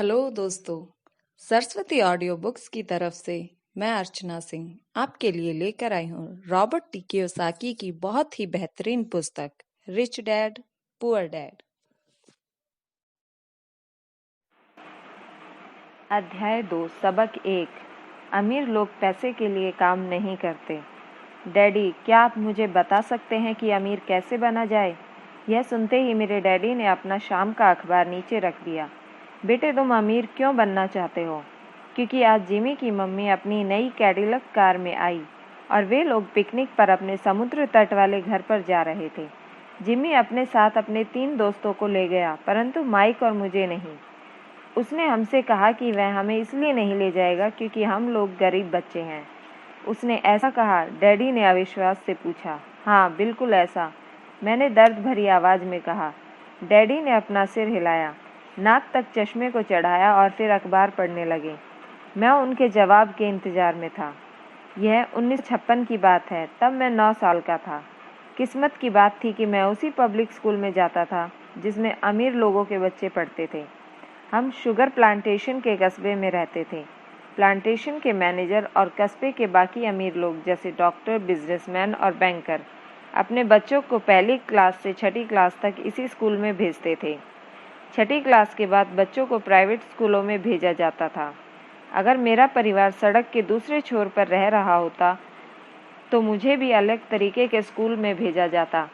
Hello दोस्तों, Saraswati audio books की तरफ से मैं अर्चना सिंह आपके लिए लेकर आई हूँ रॉबर्ट टी कियोसाकी की बहुत ही बेहतरीन पुस्तक रिच डैड पुअर डैड। अध्याय 2 सबक 1 अमीर लोग पैसे के लिए काम नहीं करते। डैडी, क्या आप मुझे बता सकते हैं कि अमीर कैसे बना जाए? यह सुनते ही मेरे डैडी ने अपना शाम का अखबार नीचे रख दिया। बेटे, तुम अमीर क्यों बनना चाहते हो? क्योंकि आज जिमी की मम्मी अपनी नई कैडिलक कार में आई और वे लोग पिकनिक पर अपने समुद्र तट वाले घर पर जा रहे थे। जिमी अपने साथ अपने 3 दोस्तों को ले गया, परंतु माइक और मुझे नहीं। उसने हमसे कहा कि वह हमें इसलिए नहीं ले जाएगा क्योंकि हम लोग गरीब बच्चे हैं। उसने ऐसा कहा? डैडी ने अविश्वास से पूछा। हाँ, बिल्कुल ऐसा, मैंने दर्द भरी आवाज़ में कहा। डैडी ने अपना सिर हिलाया, नाक तक चश्मे को चढ़ाया और फिर अखबार पढ़ने लगे। मैं उनके जवाब के इंतज़ार में था। यह 1956 की बात है। तब मैं 9 साल का था। किस्मत की बात थी कि मैं उसी पब्लिक स्कूल में जाता था जिसमें अमीर लोगों के बच्चे पढ़ते थे। हम शुगर प्लांटेशन के कस्बे में रहते थे। प्लांटेशन के मैनेजर और कस्बे के बाकी अमीर लोग जैसे डॉक्टर, बिजनेसमैन और बैंकर अपने बच्चों को पहली क्लास से 6ठी क्लास तक इसी स्कूल में भेजते थे। 6ठी क्लास के बाद बच्चों को प्राइवेट स्कूलों में भेजा जाता था। अगर मेरा परिवार सड़क के दूसरे छोर पर रह रहा होता तो मुझे भी अलग तरीके के स्कूल में भेजा जाता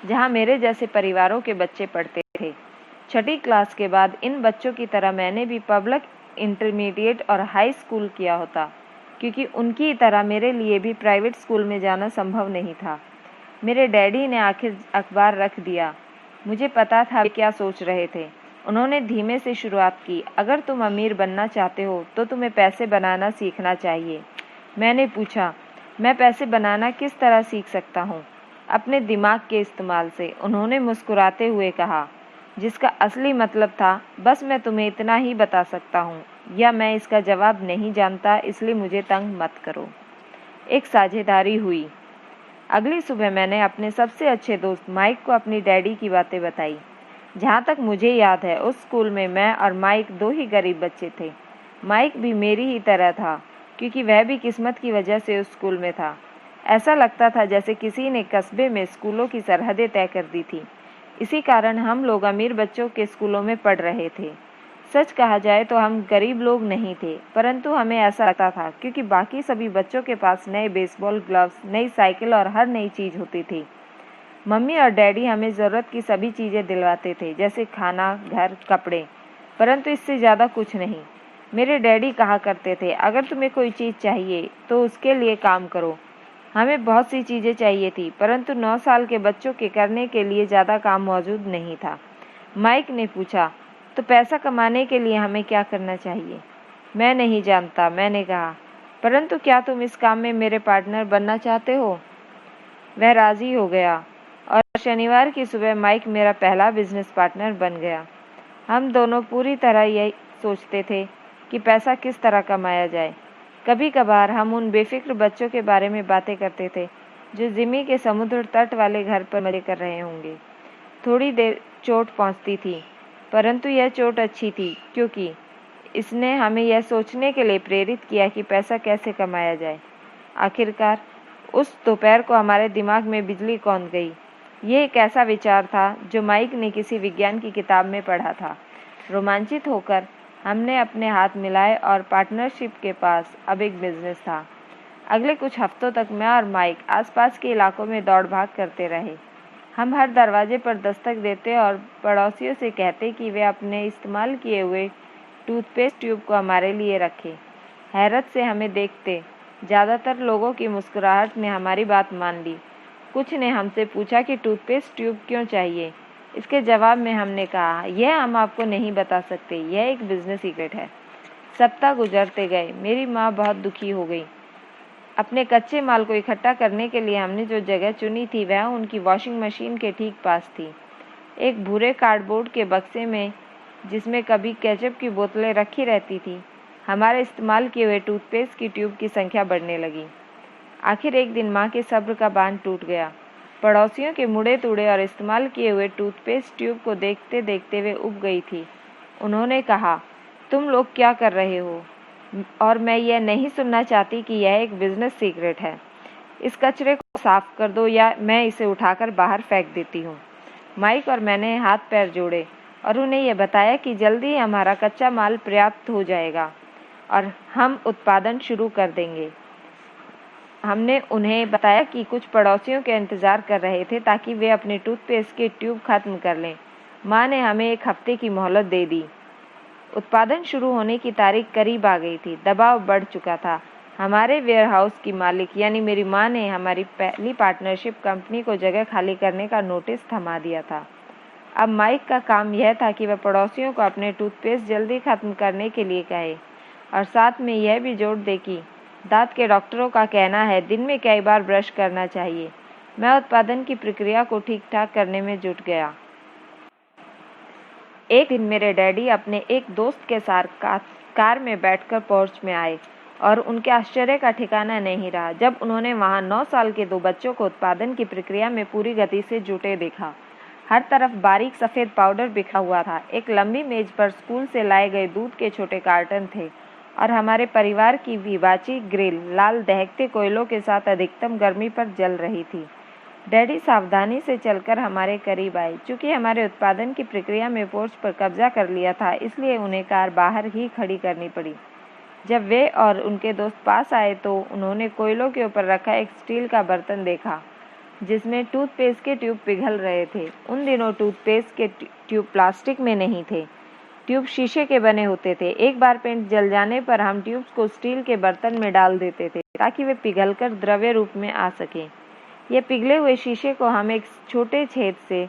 जहां मेरे जैसे परिवारों के बच्चे पढ़ते थे। 6ठी क्लास के बाद इन बच्चों की तरह मैंने भी पब्लिक, इंटरमीडिएट और हाई स्कूल किया होता, क्योंकि उनकी तरह मेरे लिए भी प्राइवेट स्कूल में जाना संभव नहीं था। मेरे डैडी ने आखिर अखबार रख दिया। मुझे पता था वे क्या सोच रहे थे। उन्होंने धीमे से शुरुआत की। अगर तुम अमीर बनना चाहते हो तो तुम्हें पैसे बनाना सीखना चाहिए। मैंने पूछा, मैं पैसे बनाना किस तरह सीख सकता हूँ? अपने दिमाग के इस्तेमाल से, उन्होंने मुस्कुराते हुए कहा, जिसका असली मतलब था, बस मैं तुम्हें इतना ही बता सकता हूँ, या मैं इसका जवाब नहीं जानता, इसलिए मुझे तंग मत करो। एक साझेदारी हुई। अगली सुबह मैंने अपने सबसे अच्छे दोस्त माइक को अपनी डैडी की बातें बताई। जहाँ तक मुझे याद है, उस स्कूल में मैं और माइक 2 ही गरीब बच्चे थे। माइक भी मेरी ही तरह था, क्योंकि वह भी किस्मत की वजह से उस स्कूल में था। ऐसा लगता था जैसे किसी ने कस्बे में स्कूलों की सरहदें तय कर दी थी। इसी कारण हम लोग अमीर बच्चों के स्कूलों में पढ़ रहे थे। सच कहा जाए तो हम गरीब लोग नहीं थे, परंतु हमें ऐसा लगता था क्योंकि बाकी सभी बच्चों के पास नए बेसबॉल ग्लव्स, नई साइकिल और हर नई चीज़ होती थी। मम्मी और डैडी हमें ज़रूरत की सभी चीज़ें दिलवाते थे, जैसे खाना, घर, कपड़े, परंतु इससे ज़्यादा कुछ नहीं। मेरे डैडी कहा करते थे, अगर तुम्हें कोई चीज़ चाहिए तो उसके लिए काम करो। हमें बहुत सी चीज़ें चाहिए थी, परंतु 9 साल के बच्चों के करने के लिए ज़्यादा काम मौजूद नहीं था। माइक ने पूछा, तो पैसा कमाने के लिए हमें क्या करना चाहिए? मैं नहीं जानता, मैंने कहा, परंतु क्या तुम इस काम में मेरे पार्टनर बनना चाहते हो? वह राज़ी हो गया और शनिवार की सुबह माइक मेरा पहला बिजनेस पार्टनर बन गया। हम दोनों पूरी तरह यही सोचते थे कि पैसा किस तरह कमाया जाए। कभी कभार हम उन बेफिक्र बच्चों के बारे में बातें करते थे जो जिमी के समुद्र तट वाले घर पर मजे कर रहे होंगे। थोड़ी देर चोट पहुंचती थी, परंतु यह चोट अच्छी थी क्योंकि इसने हमें यह सोचने के लिए प्रेरित किया कि पैसा कैसे कमाया जाए। आखिरकार उस दोपहर को हमारे दिमाग में बिजली कौंध गई। ये एक ऐसा विचार था जो माइक ने किसी विज्ञान की किताब में पढ़ा था। रोमांचित होकर हमने अपने हाथ मिलाए और पार्टनरशिप के पास अब एक बिजनेस था। अगले कुछ हफ्तों तक मैं और माइक आसपास के इलाकों में दौड़ भाग करते रहे। हम हर दरवाजे पर दस्तक देते और पड़ोसियों से कहते कि वे अपने इस्तेमाल किए हुए टूथपेस्ट ट्यूब को हमारे लिए रखें। हैरत से हमें देखते ज़्यादातर लोगों की मुस्कुराहट ने हमारी बात मान ली। कुछ ने हमसे पूछा कि टूथपेस्ट ट्यूब क्यों चाहिए। इसके जवाब में हमने कहा, यह हम आपको नहीं बता सकते, यह एक बिजनेस सीक्रेट है। सप्ताह गुजरते गए। मेरी माँ बहुत दुखी हो गई। अपने कच्चे माल को इकट्ठा करने के लिए हमने जो जगह चुनी थी वह उनकी वॉशिंग मशीन के ठीक पास थी। एक भूरे कार्डबोर्ड के बक्से में, जिसमें कभी केचप की बोतलें रखी रहती थी, हमारे इस्तेमाल किए हुए टूथपेस्ट की ट्यूब की संख्या बढ़ने लगी। आखिर एक दिन माँ के सब्र का बांध टूट गया। पड़ोसियों के मुड़े तुड़े और इस्तेमाल किए हुए टूथपेस्ट ट्यूब को देखते देखते वे उब गई थी। उन्होंने कहा, तुम लोग क्या कर रहे हो? और मैं यह नहीं सुनना चाहती कि यह एक बिजनेस सीक्रेट है। इस कचरे को साफ कर दो या मैं इसे उठाकर बाहर फेंक देती हूँ। माइक और मैंने हाथ पैर जोड़े और उन्हें यह बताया कि जल्दी ही हमारा कच्चा माल पर्याप्त हो जाएगा और हम उत्पादन शुरू कर देंगे। हमने उन्हें बताया कि कुछ पड़ोसियों के इंतज़ार कर रहे थे ताकि वे अपने टूथपेस्ट के ट्यूब खत्म कर लें। माँ ने हमें 1 हफ्ते की मोहलत दे दी। उत्पादन शुरू होने की तारीख करीब आ गई थी। दबाव बढ़ चुका था। हमारे वेयरहाउस की मालिक यानी मेरी माँ ने हमारी पहली पार्टनरशिप कंपनी को जगह खाली करने का नोटिस थमा दिया था। अब माइक का काम यह था कि वह पड़ोसियों को अपने टूथपेस्ट जल्दी खत्म करने के लिए कहे और साथ में यह भी जोड़ दे कि दांत के डॉक्टरों का कहना है दिन में कई बार ब्रश करना चाहिए। मैं उत्पादन की प्रक्रिया को ठीक ठाक करने में जुट गया। एक दिन मेरे डैडी अपने एक दोस्त के साथ कार में बैठकर पोर्च में आए और उनके आश्चर्य का ठिकाना नहीं रहा जब उन्होंने वहां 9 साल के 2 बच्चों को उत्पादन की प्रक्रिया में पूरी गति से जुटे देखा। हर तरफ बारीक सफ़ेद पाउडर बिखरा हुआ था। एक लंबी मेज पर स्कूल से लाए गए दूध के छोटे कार्टन थे और हमारे परिवार की हिबाची ग्रिल लाल दहकते कोयलों के साथ अधिकतम गर्मी पर जल रही थी। डैडी सावधानी से चलकर हमारे करीब आए। चूंकि हमारे उत्पादन की प्रक्रिया में पोर्च पर कब्जा कर लिया था, इसलिए उन्हें कार बाहर ही खड़ी करनी पड़ी। जब वे और उनके दोस्त पास आए तो उन्होंने कोयलों के ऊपर रखा एक स्टील का बर्तन देखा जिसमें टूथपेस्ट के ट्यूब पिघल रहे थे। उन दिनों टूथपेस्ट के ट्यूब प्लास्टिक में नहीं थे, ट्यूब शीशे के बने होते थे। एक बार पेंट जल जाने पर हम ट्यूब्स को स्टील के बर्तन में डाल देते थे ताकि वे पिघलकर द्रव्य रूप में आ सकें। ये पिघले हुए शीशे को हम एक छोटे छेद से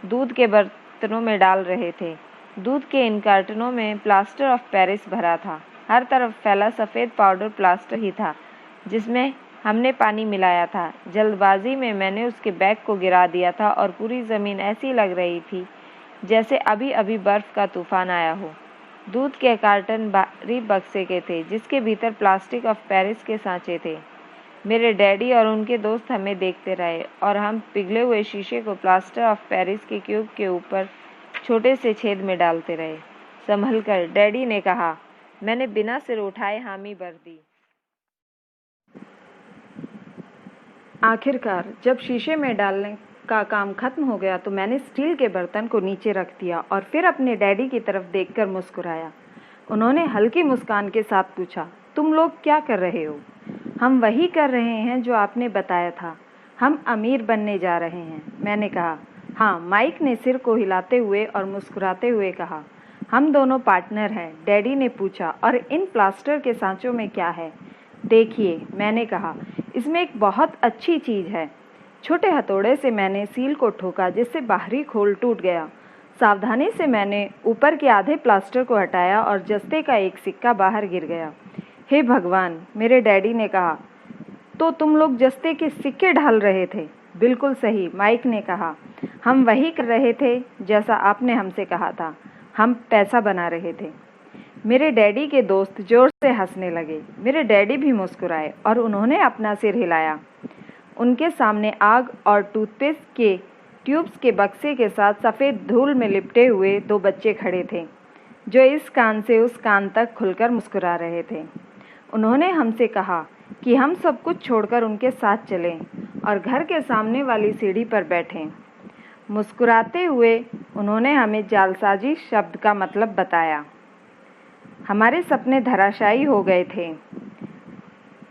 दूध के बर्तनों में डाल रहे थे। दूध के इन कार्टनों में प्लास्टर ऑफ पेरिस भरा था। हर तरफ फैला सफ़ेद पाउडर प्लास्टर ही था जिसमें हमने पानी मिलाया था। जल्दबाजी में मैंने उसके बैग को गिरा दिया था और पूरी ज़मीन ऐसी लग रही थी जैसे अभी अभी बर्फ़ का तूफान आया हो। दूध के कार्टन भारी बक्से के थे जिसके भीतर प्लास्टिक ऑफ पेरिस के सांचे थे। मेरे डैडी और उनके दोस्त हमें देखते रहे और हम पिघले हुए शीशे को प्लास्टर ऑफ पेरिस के क्यूब के ऊपर छोटे से छेद में डालते रहे। संभल कर, डैडी ने कहा। मैंने बिना सिर उठाए हामी भर दी। आखिरकार जब शीशे में डालने का काम खत्म हो गया तो मैंने स्टील के बर्तन को नीचे रख दिया और फिर अपने डैडी की तरफ देखकर मुस्कुराया। उन्होंने हल्की मुस्कान के साथ पूछा, तुम लोग क्या कर रहे हो? हम वही कर रहे हैं जो आपने बताया था। हम अमीर बनने जा रहे हैं। मैंने कहा, हाँ। माइक ने सिर को हिलाते हुए और मुस्कुराते हुए कहा, हम दोनों पार्टनर हैं। डैडी ने पूछा, और इन प्लास्टर के सांचों में क्या है? देखिए, मैंने कहा, इसमें एक बहुत अच्छी चीज़ है। छोटे हथौड़े से मैंने सील को ठोका जिससे बाहरी खोल टूट गया। सावधानी से मैंने ऊपर के आधे प्लास्टर को हटाया और जस्ते का एक सिक्का बाहर गिर गया। हे भगवान, मेरे डैडी ने कहा, तो तुम लोग जस्ते के सिक्के ढाल रहे थे? बिल्कुल सही, माइक ने कहा। हम वही कर रहे थे जैसा आपने हमसे कहा था। हम पैसा बना रहे थे। मेरे डैडी के दोस्त जोर से हंसने लगे। मेरे डैडी भी मुस्कुराए और उन्होंने अपना सिर हिलाया। उनके सामने आग और टूथपेस्ट के ट्यूब्स के बक्से के साथ सफ़ेद धूल में लिपटे हुए 2 बच्चे खड़े थे जो इस कान से उस कान तक खुलकर मुस्कुरा रहे थे। उन्होंने हमसे कहा कि हम सब कुछ छोड़कर उनके साथ चलें और घर के सामने वाली सीढ़ी पर बैठें। मुस्कुराते हुए उन्होंने हमें जालसाजी शब्द का मतलब बताया। हमारे सपने धराशायी हो गए थे।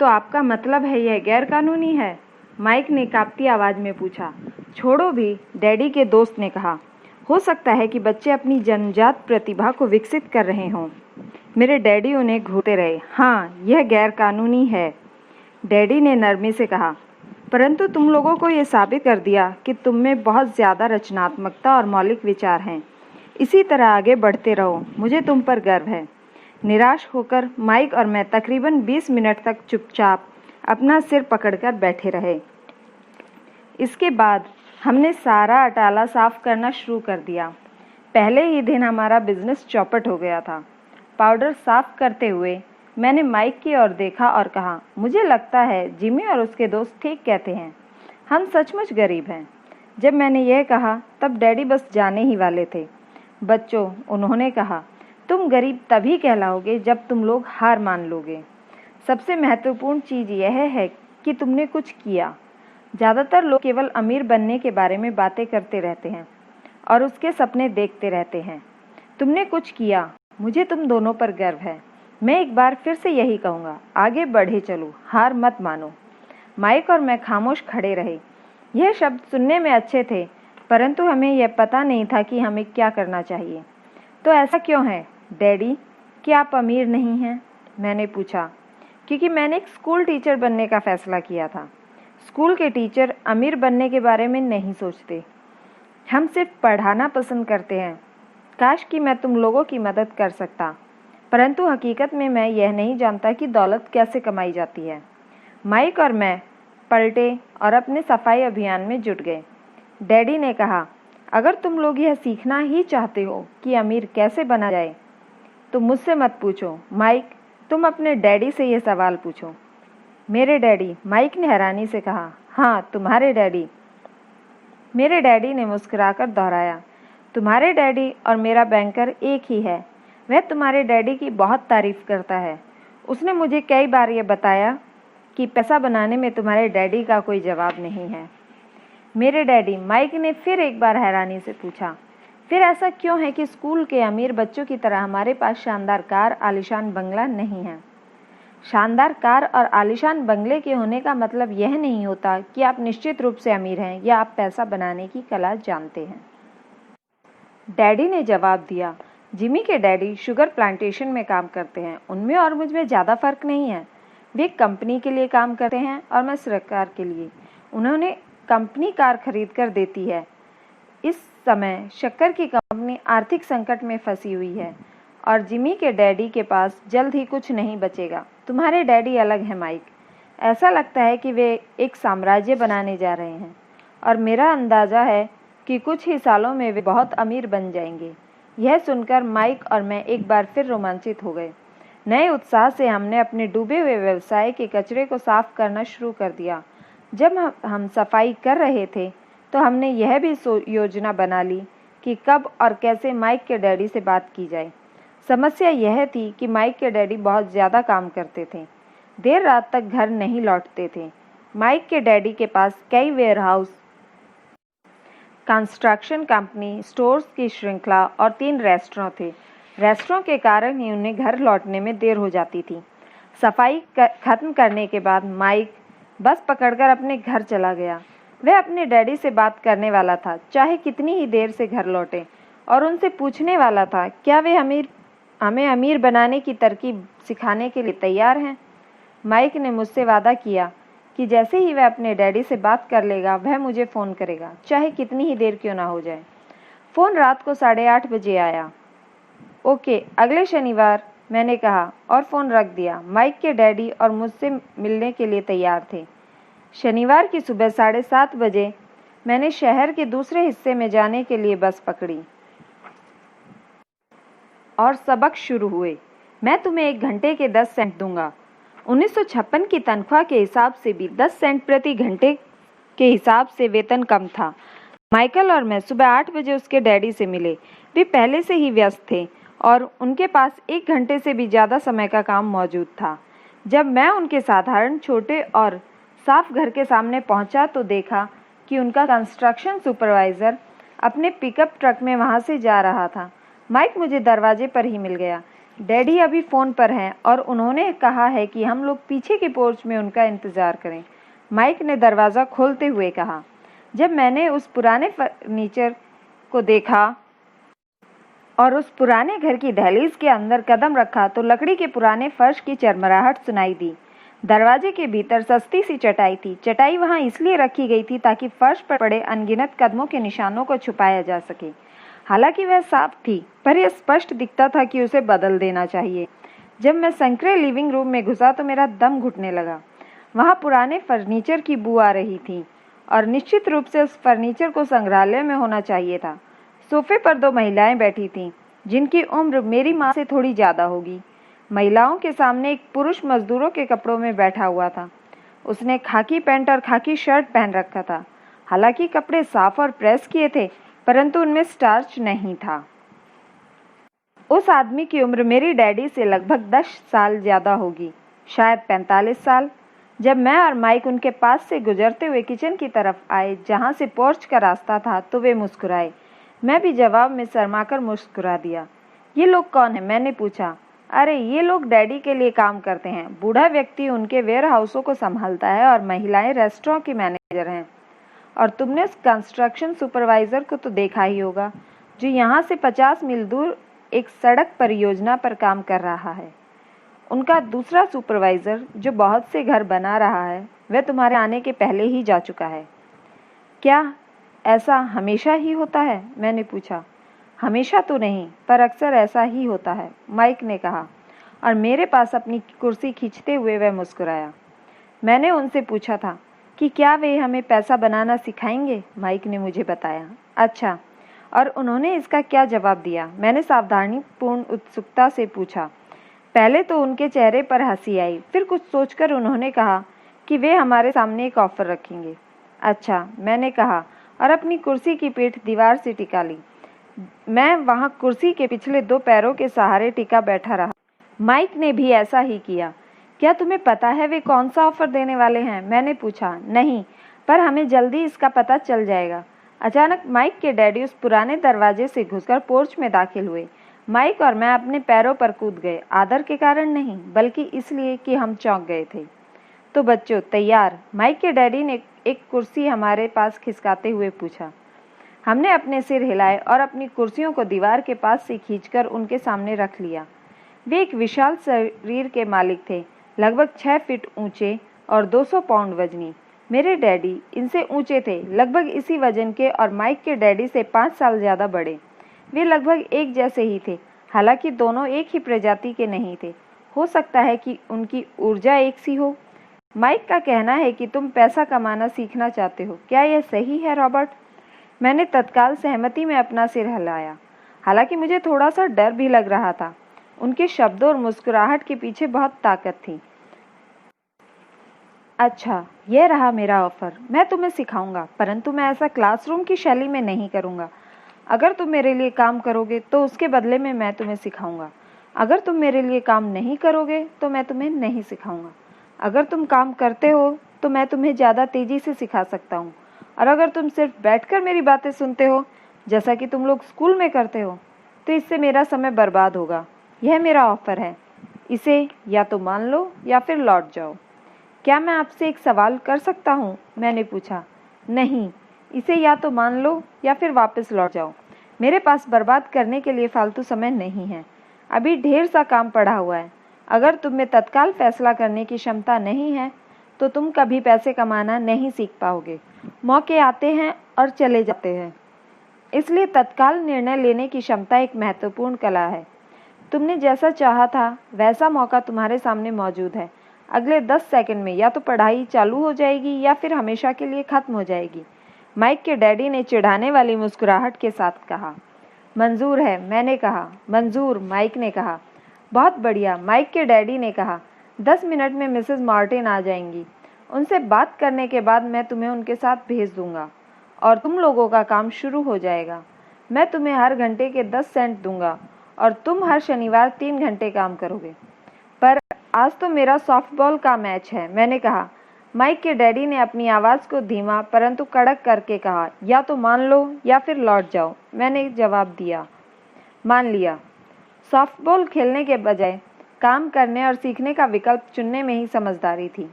तो आपका मतलब है यह गैरकानूनी है? माइक ने कांपती आवाज़ में पूछा। छोड़ो भी, डैडी के दोस्त ने कहा। हो सकता है कि बच्चे अपनी जन्मजात प्रतिभा को विकसित कर रहे हों। मेरे डैडी उन्हें घूरते रहे। हाँ, यह गैरकानूनी है, डैडी ने नरमी से कहा, परंतु तुम लोगों को यह साबित कर दिया कि तुम में बहुत ज़्यादा रचनात्मकता और मौलिक विचार हैं। इसी तरह आगे बढ़ते रहो, मुझे तुम पर गर्व है। निराश होकर माइक और मैं तकरीबन 20 मिनट तक चुपचाप अपना सिर पकड़कर बैठे रहे। इसके बाद हमने सारा अटाला साफ करना शुरू कर दिया। पहले ही दिन हमारा बिजनेस चौपट हो गया था। पाउडर साफ करते हुए मैंने माइक की ओर देखा और कहा, मुझे लगता है जिमी और उसके दोस्त ठीक कहते हैं। हम सचमुच गरीब हैं। जब मैंने यह कहा तब डैडी बस जाने ही वाले थे। बच्चों, उन्होंने कहा, तुम गरीब तभी कहलाओगे जब तुम लोग हार मान लोगे। सबसे महत्वपूर्ण चीज़ यह है कि तुमने कुछ किया। ज़्यादातर लोग केवल अमीर बनने के बारे में बातें करते रहते हैं और उसके सपने देखते रहते हैं। तुमने कुछ किया। मुझे तुम दोनों पर गर्व है। मैं एक बार फिर से यही कहूँगा, आगे बढ़े चलो, हार मत मानो। माइक और मैं खामोश खड़े रहे। यह शब्द सुनने में अच्छे थे, परंतु हमें यह पता नहीं था कि हमें क्या करना चाहिए। तो ऐसा क्यों है डैडी, कि आप अमीर नहीं हैं? मैंने पूछा। क्योंकि मैंने एक स्कूल टीचर बनने का फैसला किया था। स्कूल के टीचर अमीर बनने के बारे में नहीं सोचते, हम सिर्फ पढ़ाना पसंद करते हैं। काश कि मैं तुम लोगों की मदद कर सकता, परंतु हकीकत में मैं यह नहीं जानता कि दौलत कैसे कमाई जाती है। माइक और मैं पलटे और अपने सफाई अभियान में जुट गए। डैडी ने कहा, अगर तुम लोग यह सीखना ही चाहते हो कि अमीर कैसे बना जाए तो मुझसे मत पूछो। माइक, तुम अपने डैडी से यह सवाल पूछो। मेरे डैडी? माइक ने हैरानी से कहा। हाँ, तुम्हारे डैडी। मेरे डैडी ने मुस्कुराकर दोहराया। तुम्हारे डैडी और मेरा बैंकर एक ही है। वह तुम्हारे डैडी की बहुत तारीफ करता है। उसने मुझे कई बार यह बताया कि पैसा बनाने में तुम्हारे डैडी का कोई जवाब नहीं है। मेरे डैडी? माइक ने फिर एक बार हैरानी से पूछा। फिर ऐसा क्यों है कि स्कूल के अमीर बच्चों की तरह हमारे पास शानदार कार, आलीशान बंगला नहीं है? शानदार कार और आलीशान बंगले के होने का मतलब यह नहीं होता कि आप निश्चित रूप से अमीर हैं या आप पैसा बनाने की कला जानते हैं। डैडी ने जवाब दिया। जिमी के डैडी शुगर प्लांटेशन में काम करते हैं। उनमें और मुझ में ज़्यादा फर्क नहीं है। वे कंपनी के लिए काम करते हैं और मैं सरकार के लिए। उन्होंने कंपनी कार खरीद कर देती है। इस समय शक्कर की कंपनी आर्थिक संकट में फंसी हुई है और जिमी के डैडी के पास जल्द ही कुछ नहीं बचेगा। तुम्हारे डैडी अलग हैं माइक। ऐसा लगता है कि वे एक साम्राज्य बनाने जा रहे हैं और मेरा अंदाज़ा है कि कुछ ही सालों में वे बहुत अमीर बन जाएंगे। यह सुनकर माइक और मैं एक बार फिर रोमांचित हो गए। नए उत्साह से हमने अपने डूबे हुए व्यवसाय के कचरे को साफ करना शुरू कर दिया। जब हम सफाई कर रहे थे तो हमने यह भी योजना बना ली कि कब और कैसे माइक के डैडी से बात की जाए। समस्या यह थी कि माइक के डैडी बहुत ज़्यादा काम करते थे, देर रात तक घर नहीं लौटते थे। माइक के डैडी के पास कई वेयरहाउस, कंस्ट्रक्शन कंपनी, स्टोर्स की श्रृंखला और 3 रेस्टोरेंट थे। रेस्टोरेंट के कारण ही उन्हें घर लौटने में देर हो जाती थी। सफाई खत्म करने के बाद माइक बस पकड़कर अपने घर चला गया। वह अपने डैडी से बात करने वाला था, चाहे कितनी ही देर से घर लौटे, और उनसे पूछने वाला था, क्या वे हमें अमीर बनाने की तरकीब सिखाने के लिए तैयार हैं? माइक ने मुझसे वादा किया कि जैसे ही वह अपने डैडी से बात कर लेगा वह मुझे फ़ोन करेगा, चाहे कितनी ही देर क्यों ना हो जाए। फ़ोन रात को 8:30 बजे आया। ओके, अगले शनिवार, मैंने कहा और फ़ोन रख दिया। माइक के डैडी और मुझसे मिलने के लिए तैयार थे। शनिवार की सुबह 7:30 बजे मैंने शहर के दूसरे हिस्से में जाने के लिए बस पकड़ी और सबक शुरू हुए। मैं तुम्हें 1 घंटे के 10 सेंट दूंगा। 1956 की तनख्वाह के हिसाब से भी 10 सेंट प्रति घंटे के हिसाब से वेतन कम था। माइकल और मैं सुबह 8 बजे उसके डैडी से मिले। वे पहले से ही व्यस्त थे और उनके पास 1 घंटे से भी ज़्यादा समय का काम मौजूद था। जब मैं उनके साधारण छोटे और साफ घर के सामने पहुंचा तो देखा कि उनका कंस्ट्रक्शन सुपरवाइज़र अपने पिकअप ट्रक में वहां से जा रहा था। माइक मुझे दरवाजे पर ही मिल गया। डैडी अभी फ़ोन पर हैं और उन्होंने कहा है कि हम लोग पीछे के पोर्च में उनका इंतज़ार करें। माइक ने दरवाज़ा खोलते हुए कहा। जब मैंने उस पुराने फर्नीचर को देखा और उस पुराने घर की दहलीज के अंदर कदम रखा तो लकड़ी के पुराने फर्श की चरमराहट सुनाई दी। दरवाजे के भीतर सस्ती सी चटाई थी। चटाई वहां इसलिए रखी गई थी ताकि फर्श पर पड़े अनगिनत कदमों के निशानों को छुपाया जा सके। हालांकि वह साफ थी, पर यह स्पष्ट दिखता था कि उसे बदल देना चाहिए। जब मैं संकरे लिविंग रूम में घुसा तो मेरा दम घुटने लगा। वहां पुराने फर्नीचर की बू आ रही थी और निश्चित रूप से उस फर्नीचर को संग्रहालय में होना चाहिए था। सोफे पर 2 महिलाएं बैठी थीं, जिनकी उम्र मेरी माँ से थोड़ी ज़्यादा होगी। महिलाओं के सामने एक पुरुष मजदूरों के कपड़ों में बैठा हुआ था। उसने खाकी पैंट और खाकी शर्ट पहन रखा था। हालांकि कपड़े साफ और प्रेस किए थे, परंतु उनमें स्टार्च नहीं था। उस आदमी की उम्र मेरी डैडी से लगभग 10 साल ज़्यादा होगी, शायद 45 साल। जब मैं और माइक उनके पास से गुजरते हुए किचन की तरफ आए जहाँ से पोर्च का रास्ता था तो वे मुस्कुराए। मैं भी जवाब में शर्माकर मुस्कुरा दिया। ये लोग कौन हैं? मैंने पूछा। अरे ये लोग डैडी के लिए काम करते हैं। बूढ़ा व्यक्ति उनके वेयर हाउसों को संभालता है और महिलाएं रेस्टोरेंट की मैनेजर हैं। और तुमने उस कंस्ट्रक्शन सुपरवाइज़र को तो देखा ही होगा जो यहाँ से 50 मील दूर एक सड़क परियोजना पर काम कर रहा है। उनका दूसरा सुपरवाइज़र जो बहुत से घर बना रहा है वह तुम्हारे आने के पहले ही जा चुका है। क्या ऐसा हमेशा ही होता है? मैंने पूछा। हमेशा तो नहीं, पर अक्सर ऐसा ही होता है, माइक ने कहा और मेरे पास अपनी कुर्सी खींचते हुए वह मुस्कुराया। मैंने उनसे पूछा था कि क्या वे हमें पैसा बनाना सिखाएंगे? माइक ने मुझे बताया। अच्छा, और उन्होंने इसका क्या जवाब दिया? मैंने सावधानीपूर्ण उत्सुकता से पूछा। पहले तो उनके चेहरे पर हंसी आई, फिर कुछ सोचकर उन्होंने कहा कि वे हमारे सामने एक ऑफ़र रखेंगे। अच्छा, मैंने कहा और अपनी कुर्सी की पीठ दीवार से टिका ली। मैं वहाँ कुर्सी के पिछले 2 पैरों के सहारे टिका बैठा रहा। माइक ने भी ऐसा ही किया। क्या तुम्हें पता है वे कौन सा ऑफ़र देने वाले हैं? मैंने पूछा। नहीं, पर हमें जल्दी इसका पता चल जाएगा। अचानक माइक के डैडी उस पुराने दरवाजे से घुसकर पोर्च में दाखिल हुए। माइक और मैं अपने पैरों पर कूद गए, आदर के कारण नहीं, बल्कि इसलिए कि हम चौंक गए थे। तो बच्चों, तैयार? माइक के डैडी ने एक कुर्सी हमारे पास खिसकाते हुए पूछा। हमने अपने सिर हिलाए और अपनी कुर्सियों को दीवार के पास से खींचकर उनके सामने रख लिया। वे एक विशाल शरीर के मालिक थे, लगभग 6 फीट ऊंचे और 200 पाउंड वजनी। मेरे डैडी इनसे ऊंचे थे, लगभग इसी वजन के, और माइक के डैडी से 5 साल ज़्यादा बड़े। वे लगभग एक जैसे ही थे, हालांकि दोनों एक ही प्रजाति के नहीं थे। हो सकता है कि उनकी ऊर्जा एक सी हो। माइक का कहना है कि तुम पैसा कमाना सीखना चाहते हो। क्या यह सही है, रॉबर्ट? मैंने तत्काल सहमति में अपना सिर हिलाया, हालांकि मुझे थोड़ा सा डर भी लग रहा था। उनके शब्दों और मुस्कुराहट के पीछे बहुत ताकत थी। अच्छा, यह रहा मेरा ऑफर। मैं तुम्हें सिखाऊंगा, परंतु मैं ऐसा क्लासरूम की शैली में नहीं करूंगा। अगर तुम मेरे लिए काम करोगे तो उसके बदले में मैं तुम्हें सिखाऊंगा। अगर तुम मेरे लिए काम नहीं करोगे तो मैं तुम्हें नहीं सिखाऊंगा। अगर तुम काम करते हो तो मैं तुम्हें ज़्यादा तेज़ी से सिखा सकता हूँ, और अगर तुम सिर्फ बैठकर मेरी बातें सुनते हो जैसा कि तुम लोग स्कूल में करते हो तो इससे मेरा समय बर्बाद होगा। यह मेरा ऑफर है, इसे या तो मान लो या फिर लौट जाओ। क्या मैं आपसे एक सवाल कर सकता हूँ? मैंने पूछा। नहीं, इसे या तो मान लो या फिर वापस लौट जाओ। मेरे पास बर्बाद करने के लिए फालतू समय नहीं है। अभी ढेर सा काम पड़ा हुआ है। अगर तुम में तत्काल फैसला करने की क्षमता नहीं है तो तुम कभी पैसे कमाना नहीं सीख पाओगे। मौके आते हैं और चले जाते हैं, इसलिए तत्काल निर्णय लेने की क्षमता एक महत्वपूर्ण कला है। तुमने जैसा चाहा था वैसा मौका तुम्हारे सामने मौजूद है। अगले 10 सेकंड में या तो पढ़ाई चालू हो जाएगी या फिर हमेशा के लिए ख़त्म हो जाएगी। माइक के डैडी ने चिढ़ाने वाली मुस्कुराहट के साथ कहा। मंजूर है, मैंने कहा। मंजूर, माइक ने कहा। बहुत बढ़िया, माइक के डैडी ने कहा। 10 मिनट में मिसेस मार्टिन आ जाएंगी। उनसे बात करने के बाद मैं तुम्हें उनके साथ भेज दूंगा और तुम लोगों का काम शुरू हो जाएगा। मैं तुम्हें हर घंटे के 10 सेंट दूंगा और तुम हर शनिवार 3 घंटे काम करोगे। पर आज तो मेरा सॉफ्टबॉल का मैच है, मैंने कहा। माइक के डैडी ने अपनी आवाज़ को धीमा परंतु कड़क करके कहा, या तो मान लो या फिर लौट जाओ। मैंने जवाब दिया, मान लिया। सॉफ्टबॉल खेलने के बजाय काम करने और सीखने का विकल्प चुनने में ही समझदारी थी।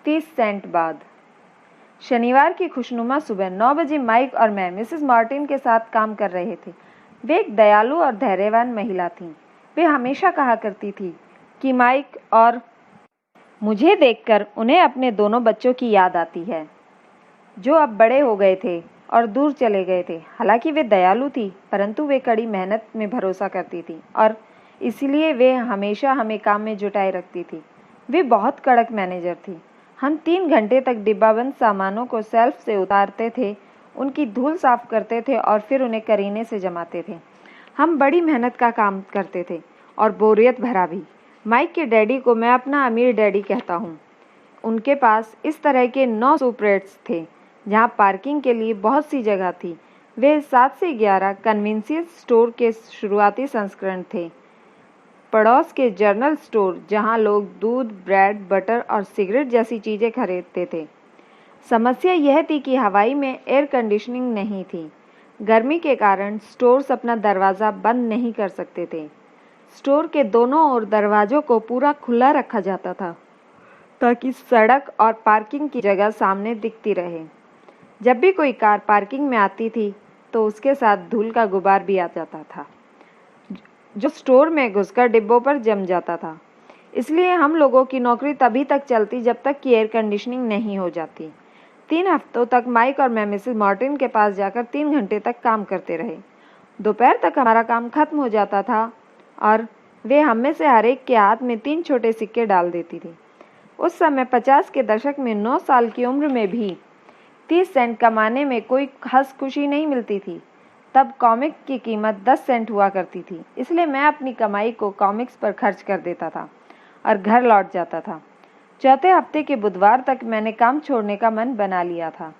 30 सेंट बाद शनिवार की खुशनुमा सुबह 9 बजे माइक और मैं मिसेस मार्टिन के साथ काम कर रहे थे। वे एक दयालु और धैर्यवान महिला थीं। वे हमेशा कहा करती थी कि माइक और मुझे देखकर उन्हें अपने दोनों बच्चों की याद आती है जो अब बड़े हो गए थे और दूर चले गए थे। हालांकि वे दयालु थी, परंतु वे कड़ी मेहनत में भरोसा करती थी और इसलिए वे हमेशा हमें काम में जुटाए रखती थी। वे बहुत कड़क मैनेजर थी। हम 3 घंटे तक डिब्बाबंद सामानों को शेल्फ से उतारते थे, उनकी धूल साफ करते थे और फिर उन्हें करीने से जमाते थे। हम बड़ी मेहनत का काम करते थे और बोरियत भरा भी। माइक के डैडी को मैं अपना अमीर डैडी कहता हूँ। उनके पास इस तरह के 9 सुपरेट्स थे जहाँ पार्किंग के लिए बहुत सी जगह थी। वे 7 से 11 कन्वीनियंस स्टोर के शुरुआती संस्करण थे। पड़ोस के जनरल स्टोर जहां लोग दूध, ब्रेड, बटर और सिगरेट जैसी चीज़ें खरीदते थे। समस्या यह थी कि हवाई में एयर कंडीशनिंग नहीं थी। गर्मी के कारण स्टोर्स अपना दरवाज़ा बंद नहीं कर सकते थे। स्टोर के दोनों ओर दरवाज़ों को पूरा खुला रखा जाता था ताकि सड़क और पार्किंग की जगह सामने दिखती रहे। जब भी कोई कार पार्किंग में आती थी तो उसके साथ धूल का गुबार भी आ जाता था जो स्टोर में घुसकर डिब्बों पर जम जाता था। इसलिए हम लोगों की नौकरी तभी तक चलती जब तक कि एयर कंडीशनिंग नहीं हो जाती। 3 हफ्तों तक माइक और मैं मिसेस मार्टिन के पास जाकर 3 घंटे तक काम करते रहे। दोपहर तक हमारा काम खत्म हो जाता था और वे हम में से हर एक के हाथ में 3 छोटे सिक्के डाल देती थी। उस समय 50 के दशक में 9 साल की उम्र में भी 30 सेंट कमाने में कोई खास खुशी नहीं मिलती थी। तब कॉमिक की कीमत 10 सेंट हुआ करती थी, इसलिए मैं अपनी कमाई को कॉमिक्स पर खर्च कर देता था और घर लौट जाता था। चौथे हफ्ते के बुधवार तक मैंने काम छोड़ने का मन बना लिया था।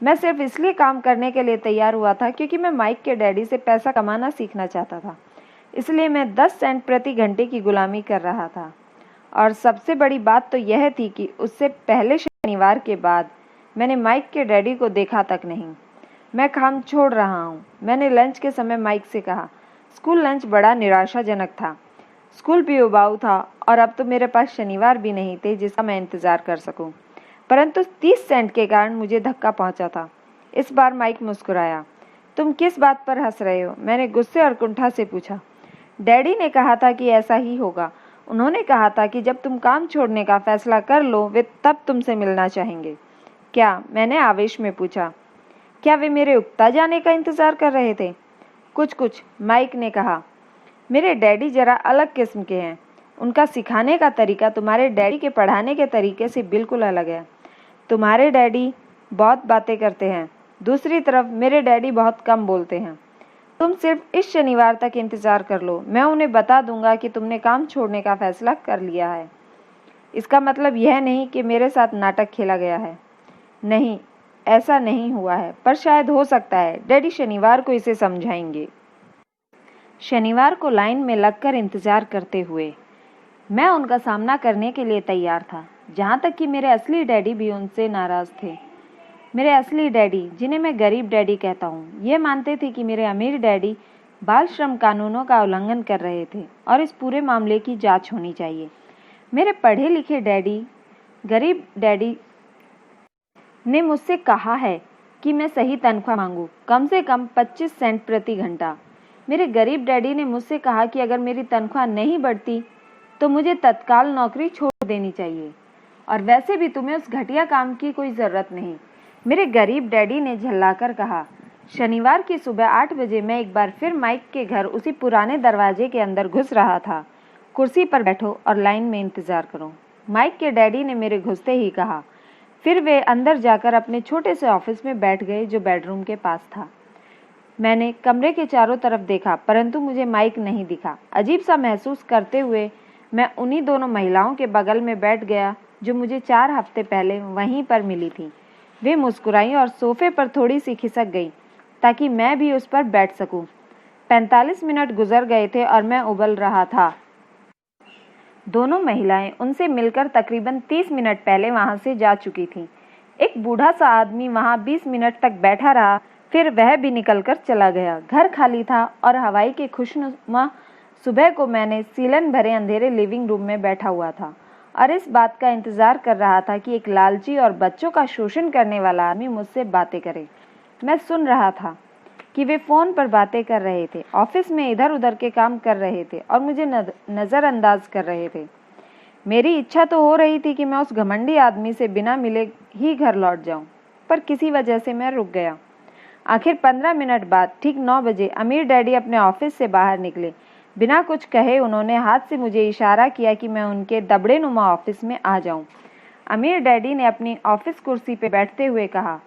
मैं सिर्फ इसलिए काम करने के लिए तैयार हुआ था क्योंकि मैं माइक के डैडी से पैसा कमाना सीखना चाहता था। इसलिए मैं 10 सेंट प्रति घंटे की गुलामी कर रहा था। और सबसे बड़ी बात तो यह थी कि उससे पहले शनिवार के बाद मैंने माइक के डैडी को देखा तक नहीं। मैं काम छोड़ रहा हूँ, मैंने लंच के समय माइक से कहा। स्कूल लंच बड़ा निराशाजनक था। स्कूल भी उबाऊ था और अब तो मेरे पास शनिवार भी नहीं थे जिसका मैं इंतज़ार कर सकूं। परंतु 30 सेंट के कारण मुझे धक्का पहुंचा था। इस बार माइक मुस्कुराया। तुम किस बात पर हंस रहे हो? मैंने गुस्से और कुंठा से पूछा। डैडी ने कहा था कि ऐसा ही होगा। उन्होंने कहा था कि जब तुम काम छोड़ने का फैसला कर लो वे तब तुमसे मिलना चाहेंगे। क्या? मैंने आवेश में पूछा। क्या वे मेरे उकता जाने का इंतज़ार कर रहे थे? कुछ, माइक ने कहा। मेरे डैडी जरा अलग किस्म के हैं। उनका सिखाने का तरीका तुम्हारे डैडी के पढ़ाने के तरीके से बिल्कुल अलग है। तुम्हारे डैडी बहुत बातें करते हैं, दूसरी तरफ मेरे डैडी बहुत कम बोलते हैं। तुम सिर्फ इस शनिवार तक इंतज़ार कर लो, मैं उन्हें बता दूंगा कि तुमने काम छोड़ने का फैसला कर लिया है। इसका मतलब यह नहीं कि मेरे साथ नाटक खेला गया है। नहीं, ऐसा नहीं हुआ है, पर शायद हो सकता है। डैडी शनिवार को इसे समझाएंगे। शनिवार को लाइन में लगकर इंतज़ार करते हुए मैं उनका सामना करने के लिए तैयार था, जहाँ तक कि मेरे असली डैडी भी उनसे नाराज़ थे। मेरे असली डैडी, जिन्हें मैं गरीब डैडी कहता हूँ, ये मानते थे कि मेरे अमीर डैडी बाल श्रम कानूनों का उल्लंघन कर रहे थे और इस पूरे मामले की जांच होनी चाहिए। मेरे पढ़े लिखे डैडी, गरीब डैडी ने मुझसे कहा है कि मैं सही तनख्वाह मांगूं, कम से कम 25 सेंट प्रति घंटा। मेरे गरीब डैडी ने मुझसे कहा कि अगर मेरी तनख्वाह नहीं बढ़ती तो मुझे तत्काल नौकरी छोड़ देनी चाहिए और वैसे भी तुम्हें उस घटिया काम की कोई ज़रूरत नहीं। मेरे गरीब डैडी ने झल्लाकर कहा। शनिवार की सुबह 8 बजे मैं एक बार फिर माइक के घर उसी पुराने दरवाजे के अंदर घुस रहा था। कुर्सी पर बैठो और लाइन में इंतज़ार करो, माइक के डैडी ने मेरे घुसते ही कहा। फिर वे अंदर जाकर अपने छोटे से ऑफिस में बैठ गए जो बेडरूम के पास था। मैंने कमरे के चारों तरफ देखा परंतु मुझे माइक नहीं दिखा। अजीब सा महसूस करते हुए मैं उन्हीं दोनों महिलाओं के बगल में बैठ गया जो मुझे 4 हफ्ते पहले वहीं पर मिली थी। वे मुस्कुराईं और सोफे पर थोड़ी सी खिसक गई ताकि मैं भी उस पर बैठ सकूं। 45 मिनट गुजर गए थे और मैं उबल रहा था। दोनों महिलाएं उनसे मिलकर तकरीबन 30 मिनट पहले वहां से जा चुकी थीं। एक बूढ़ा सा आदमी वहां 20 मिनट तक बैठा रहा, फिर वह भी निकलकर चला गया। घर खाली था और हवाई के खुशनुमा सुबह को मैंने सीलन भरे अंधेरे लिविंग रूम में बैठा हुआ था और इस बात का इंतजार कर रहा था कि एक लालची और बच्चों का शोषण करने वाला आदमी मुझसे बातें करे। मैं सुन रहा था कि वे फ़ोन पर बातें कर रहे थे, ऑफिस में इधर उधर के काम कर रहे थे और मुझे नज़रअंदाज कर रहे थे। मेरी इच्छा तो हो रही थी कि मैं उस घमंडी आदमी से बिना मिले ही घर लौट जाऊं, पर किसी वजह से मैं रुक गया। आखिर 15 मिनट बाद ठीक 9 बजे अमीर डैडी अपने ऑफिस से बाहर निकले। बिना कुछ कहे उन्होंने हाथ से मुझे इशारा किया कि मैं उनके दबड़े नुमा ऑफिस में आ जाऊं। अमीर डैडी ने अपनी ऑफिस कुर्सी पर बैठते हुए कहा,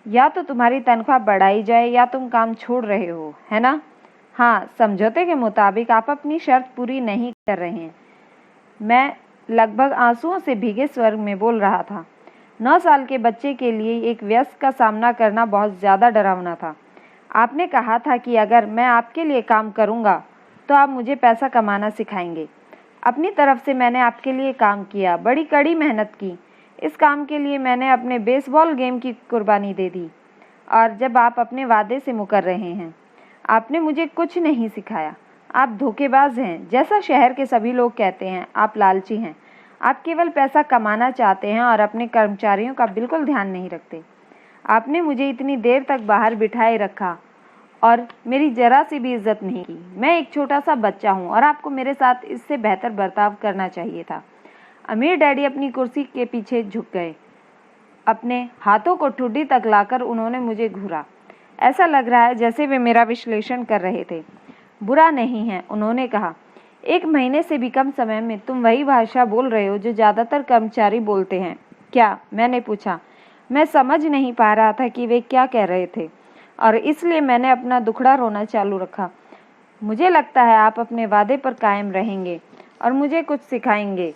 या तो तुम्हारी तनख्वाह बढ़ाई जाए या तुम काम छोड़ रहे हो, है ना? हाँ, समझौते के मुताबिक आप अपनी शर्त पूरी नहीं कर रहे हैं। मैं लगभग आंसुओं से भीगे स्वर में बोल रहा था। 9 साल के बच्चे के लिए एक वयस्क का सामना करना बहुत ज़्यादा डरावना था। आपने कहा था कि अगर मैं आपके लिए काम करूँगा तो आप मुझे पैसा कमाना सिखाएंगे। अपनी तरफ से मैंने आपके लिए काम किया, बड़ी कड़ी मेहनत की। इस काम के लिए मैंने अपने बेसबॉल गेम की कुर्बानी दे दी। और जब आप अपने वादे से मुकर रहे हैं, आपने मुझे कुछ नहीं सिखाया। आप धोखेबाज हैं, जैसा शहर के सभी लोग कहते हैं। आप लालची हैं। आप केवल पैसा कमाना चाहते हैं और अपने कर्मचारियों का बिल्कुल ध्यान नहीं रखते। आपने मुझे इतनी देर तक बाहर बिठाए रखा और मेरी जरा सी भी इज्जत नहीं की। मैं एक छोटा सा बच्चा हूँ और आपको मेरे साथ इससे बेहतर बर्ताव करना चाहिए था। अमीर डैडी अपनी कुर्सी के पीछे झुक गए। अपने हाथों को ठुड्डी तक लाकर उन्होंने मुझे घूरा। ऐसा लग रहा है जैसे वे मेरा विश्लेषण कर रहे थे। बुरा नहीं है, उन्होंने कहा। 1 महीने से भी कम समय में तुम वही भाषा बोल रहे हो जो ज़्यादातर कर्मचारी बोलते हैं। क्या? मैंने पूछा। मैं समझ नहीं पा रहा था कि वे क्या कह रहे थे और इसलिए मैंने अपना दुखड़ा रोना चालू रखा। मुझे लगता है आप अपने वादे पर कायम रहेंगे और मुझे कुछ सिखाएंगे।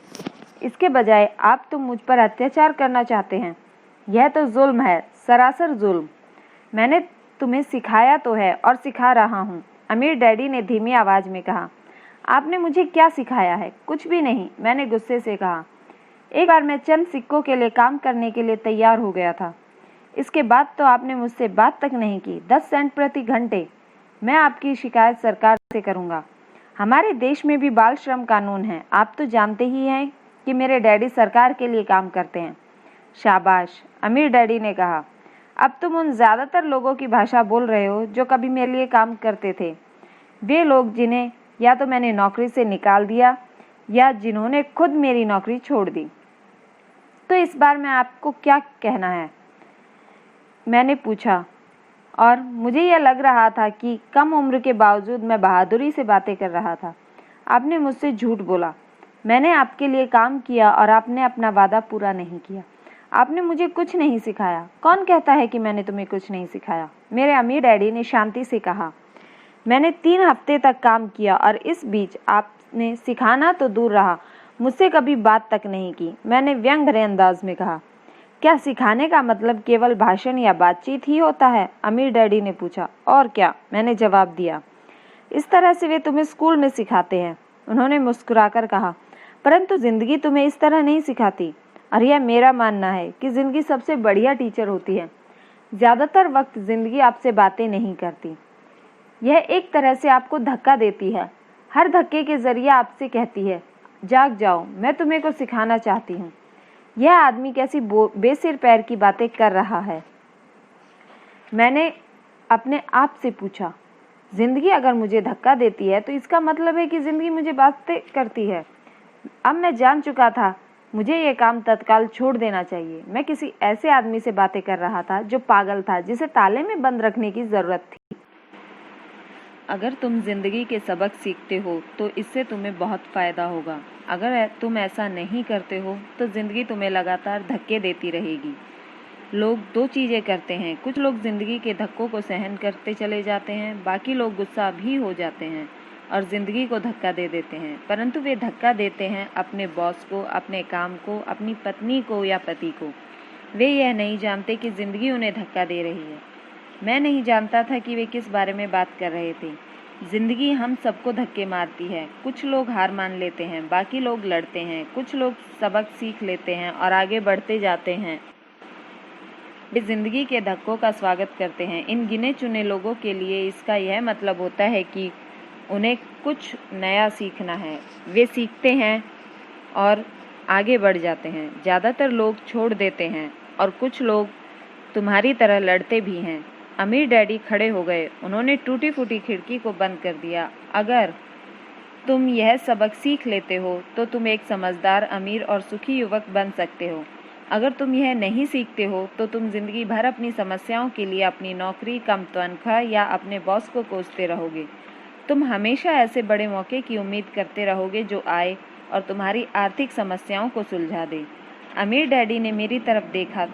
इसके बजाय आप तो मुझ पर अत्याचार करना चाहते हैं। यह तो जुल्म है, सरासर जुल्म। मैंने तुम्हें सिखाया तो है और सिखा रहा हूँ, अमीर डैडी ने धीमी आवाज़ में कहा। आपने मुझे क्या सिखाया है? कुछ भी नहीं, मैंने गुस्से से कहा। एक बार मैं चंद सिक्कों के लिए काम करने के लिए तैयार हो गया था। इसके बाद तो आपने मुझसे बात तक नहीं की। 10 सेंट प्रति घंटे। मैं आपकी शिकायत सरकार से करूँगा। हमारे देश में भी बाल श्रम कानून है। आप तो जानते ही हैं कि मेरे डैडी सरकार के लिए काम करते हैं। शाबाश, अमीर डैडी ने कहा। अब तुम उन ज़्यादातर लोगों की भाषा बोल रहे हो जो कभी मेरे लिए काम करते थे। वे लोग जिन्हें या तो मैंने नौकरी से निकाल दिया या जिन्होंने खुद मेरी नौकरी छोड़ दी। तो इस बार मैं आपको क्या कहना है? मैंने पूछा और मुझे यह लग रहा था कि कम उम्र के बावजूद मैं बहादुरी से बातें कर रहा था। आपने मुझसे झूठ बोला। मैंने आपके लिए काम किया और आपने अपना वादा पूरा नहीं किया। आपने मुझे कुछ नहीं सिखाया। कौन कहता है कि मैंने तुम्हें कुछ नहीं सिखाया? मेरे अमीर डैडी ने शांति से कहा। मैंने 3 हफ्ते तक काम किया और इस बीच आपने सिखाना तो दूर रहा, मुझसे कभी बात तक नहीं की। मैंने व्यंग भरे अंदाज में कहा। क्या सिखाने का मतलब केवल भाषण या बातचीत ही होता है? अमीर डैडी ने पूछा। और क्या, मैंने जवाब दिया। इस तरह से वे तुम्हें स्कूल में सिखाते हैं, उन्होंने मुस्कुराकर कहा। परंतु जिंदगी तुम्हें इस तरह नहीं सिखाती। और यह मेरा मानना है कि जिंदगी सबसे बढ़िया टीचर होती है। ज़्यादातर वक्त जिंदगी आपसे बातें नहीं करती। यह एक तरह से आपको धक्का देती है। हर धक्के के जरिए आपसे कहती है, जाग जाओ, मैं तुम्हें कुछ सिखाना चाहती हूँ। यह आदमी कैसी बेसिर पैर की बातें कर रहा है? मैंने अपने आप से पूछा। जिंदगी अगर मुझे धक्का देती है तो इसका मतलब है कि जिंदगी मुझे बातें करती है। अब मैं जान चुका था, मुझे यह काम तत्काल छोड़ देना चाहिए। मैं किसी ऐसे आदमी से बातें कर रहा था जो पागल था, जिसे ताले में बंद रखने की जरूरत थी। अगर तुम जिंदगी के सबक सीखते हो तो इससे तुम्हें बहुत फ़ायदा होगा। अगर तुम ऐसा नहीं करते हो तो ज़िंदगी तुम्हें लगातार धक्के देती रहेगी। लोग 2 चीज़ें करते हैं। कुछ लोग ज़िंदगी के धक्कों को सहन करते चले जाते हैं, बाकी लोग गुस्सा भी हो जाते हैं और ज़िंदगी को धक्का दे देते हैं। परंतु वे धक्का देते हैं अपने बॉस को, अपने काम को, अपनी पत्नी को या पति को। वे यह नहीं जानते कि ज़िंदगी उन्हें धक्का दे रही है। मैं नहीं जानता था कि वे किस बारे में बात कर रहे थे। जिंदगी हम सबको धक्के मारती है। कुछ लोग हार मान लेते हैं, बाकी लोग लड़ते हैं। कुछ लोग सबक सीख लेते हैं और आगे बढ़ते जाते हैं। वे जिंदगी के धक्कों का स्वागत करते हैं। इन गिने चुने लोगों के लिए इसका यह मतलब होता है कि उन्हें कुछ नया सीखना है। वे सीखते हैं और आगे बढ़ जाते हैं। ज़्यादातर लोग छोड़ देते हैं और कुछ लोग तुम्हारी तरह लड़ते भी हैं। अमीर डैडी खड़े हो गए। उन्होंने टूटी फूटी खिड़की को बंद कर दिया। अगर तुम यह सबक सीख लेते हो तो तुम एक समझदार, अमीर और सुखी युवक बन सकते हो। अगर तुम यह नहीं सीखते हो तो तुम जिंदगी भर अपनी समस्याओं के लिए अपनी नौकरी, कम तनख्वाह या अपने बॉस को कोसते रहोगे। तुम हमेशा ऐसे बड़े मौके की उम्मीद करते रहोगे जो आए और तुम्हारी आर्थिक समस्याओं को सुलझा दे। अमीर डैडी ने मेरी तरफ देखा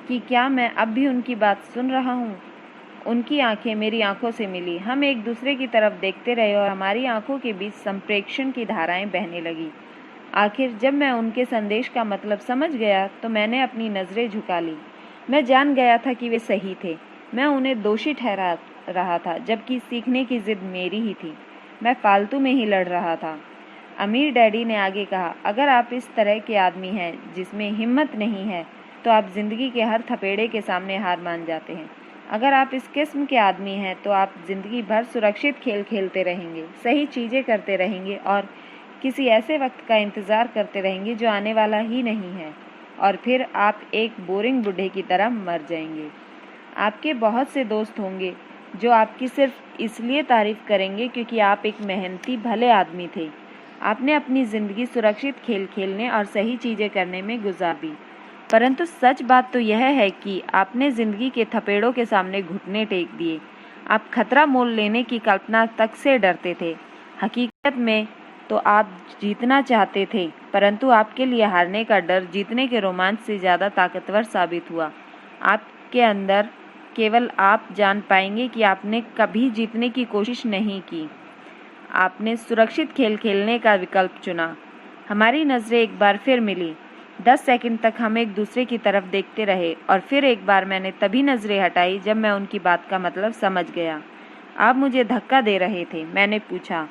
कि क्या मैं अब भी उनकी बात सुन रहा हूँ। उनकी आंखें मेरी आंखों से मिली। हम एक दूसरे की तरफ देखते रहे और हमारी आंखों के बीच संप्रेक्षण की धाराएं बहने लगी। आखिर जब मैं उनके संदेश का मतलब समझ गया तो मैंने अपनी नज़रें झुका ली। मैं जान गया था कि वे सही थे। मैं उन्हें दोषी ठहरा रहा था, जबकि सीखने की जिद मेरी ही थी। मैं फालतू में ही लड़ रहा था। अमीर डैडी ने आगे कहा, अगर आप इस तरह के आदमी हैं जिसमें हिम्मत नहीं है, तो आप जिंदगी के हर थपेड़े के सामने हार मान जाते हैं। अगर आप इस किस्म के आदमी हैं तो आप जिंदगी भर सुरक्षित खेल खेलते रहेंगे, सही चीज़ें करते रहेंगे और किसी ऐसे वक्त का इंतज़ार करते रहेंगे जो आने वाला ही नहीं है, और फिर आप एक बोरिंग बूढ़े की तरह मर जाएंगे। आपके बहुत से दोस्त होंगे जो आपकी सिर्फ इसलिए तारीफ करेंगे क्योंकि आप एक मेहनती भले आदमी थे। आपने अपनी ज़िंदगी सुरक्षित खेल खेलने और सही चीज़ें करने में गुजार दी, परंतु सच बात तो यह है कि आपने ज़िंदगी के थपेड़ों के सामने घुटने टेक दिए। आप खतरा मोल लेने की कल्पना तक से डरते थे। हकीकत में तो आप जीतना चाहते थे, परंतु आपके लिए हारने का डर जीतने के रोमांच से ज़्यादा ताकतवर साबित हुआ। आपके अंदर केवल आप जान पाएंगे कि आपने कभी जीतने की कोशिश नहीं की। आपने सुरक्षित खेल खेलने का विकल्प चुना। हमारी नज़रें एक बार फिर मिली। 10 सेकंड तक हम एक दूसरे की तरफ देखते रहे और फिर एक बार मैंने तभी नज़रें हटाई जब मैं उनकी बात का मतलब समझ गया। आप मुझे धक्का दे रहे थे, मैंने पूछा।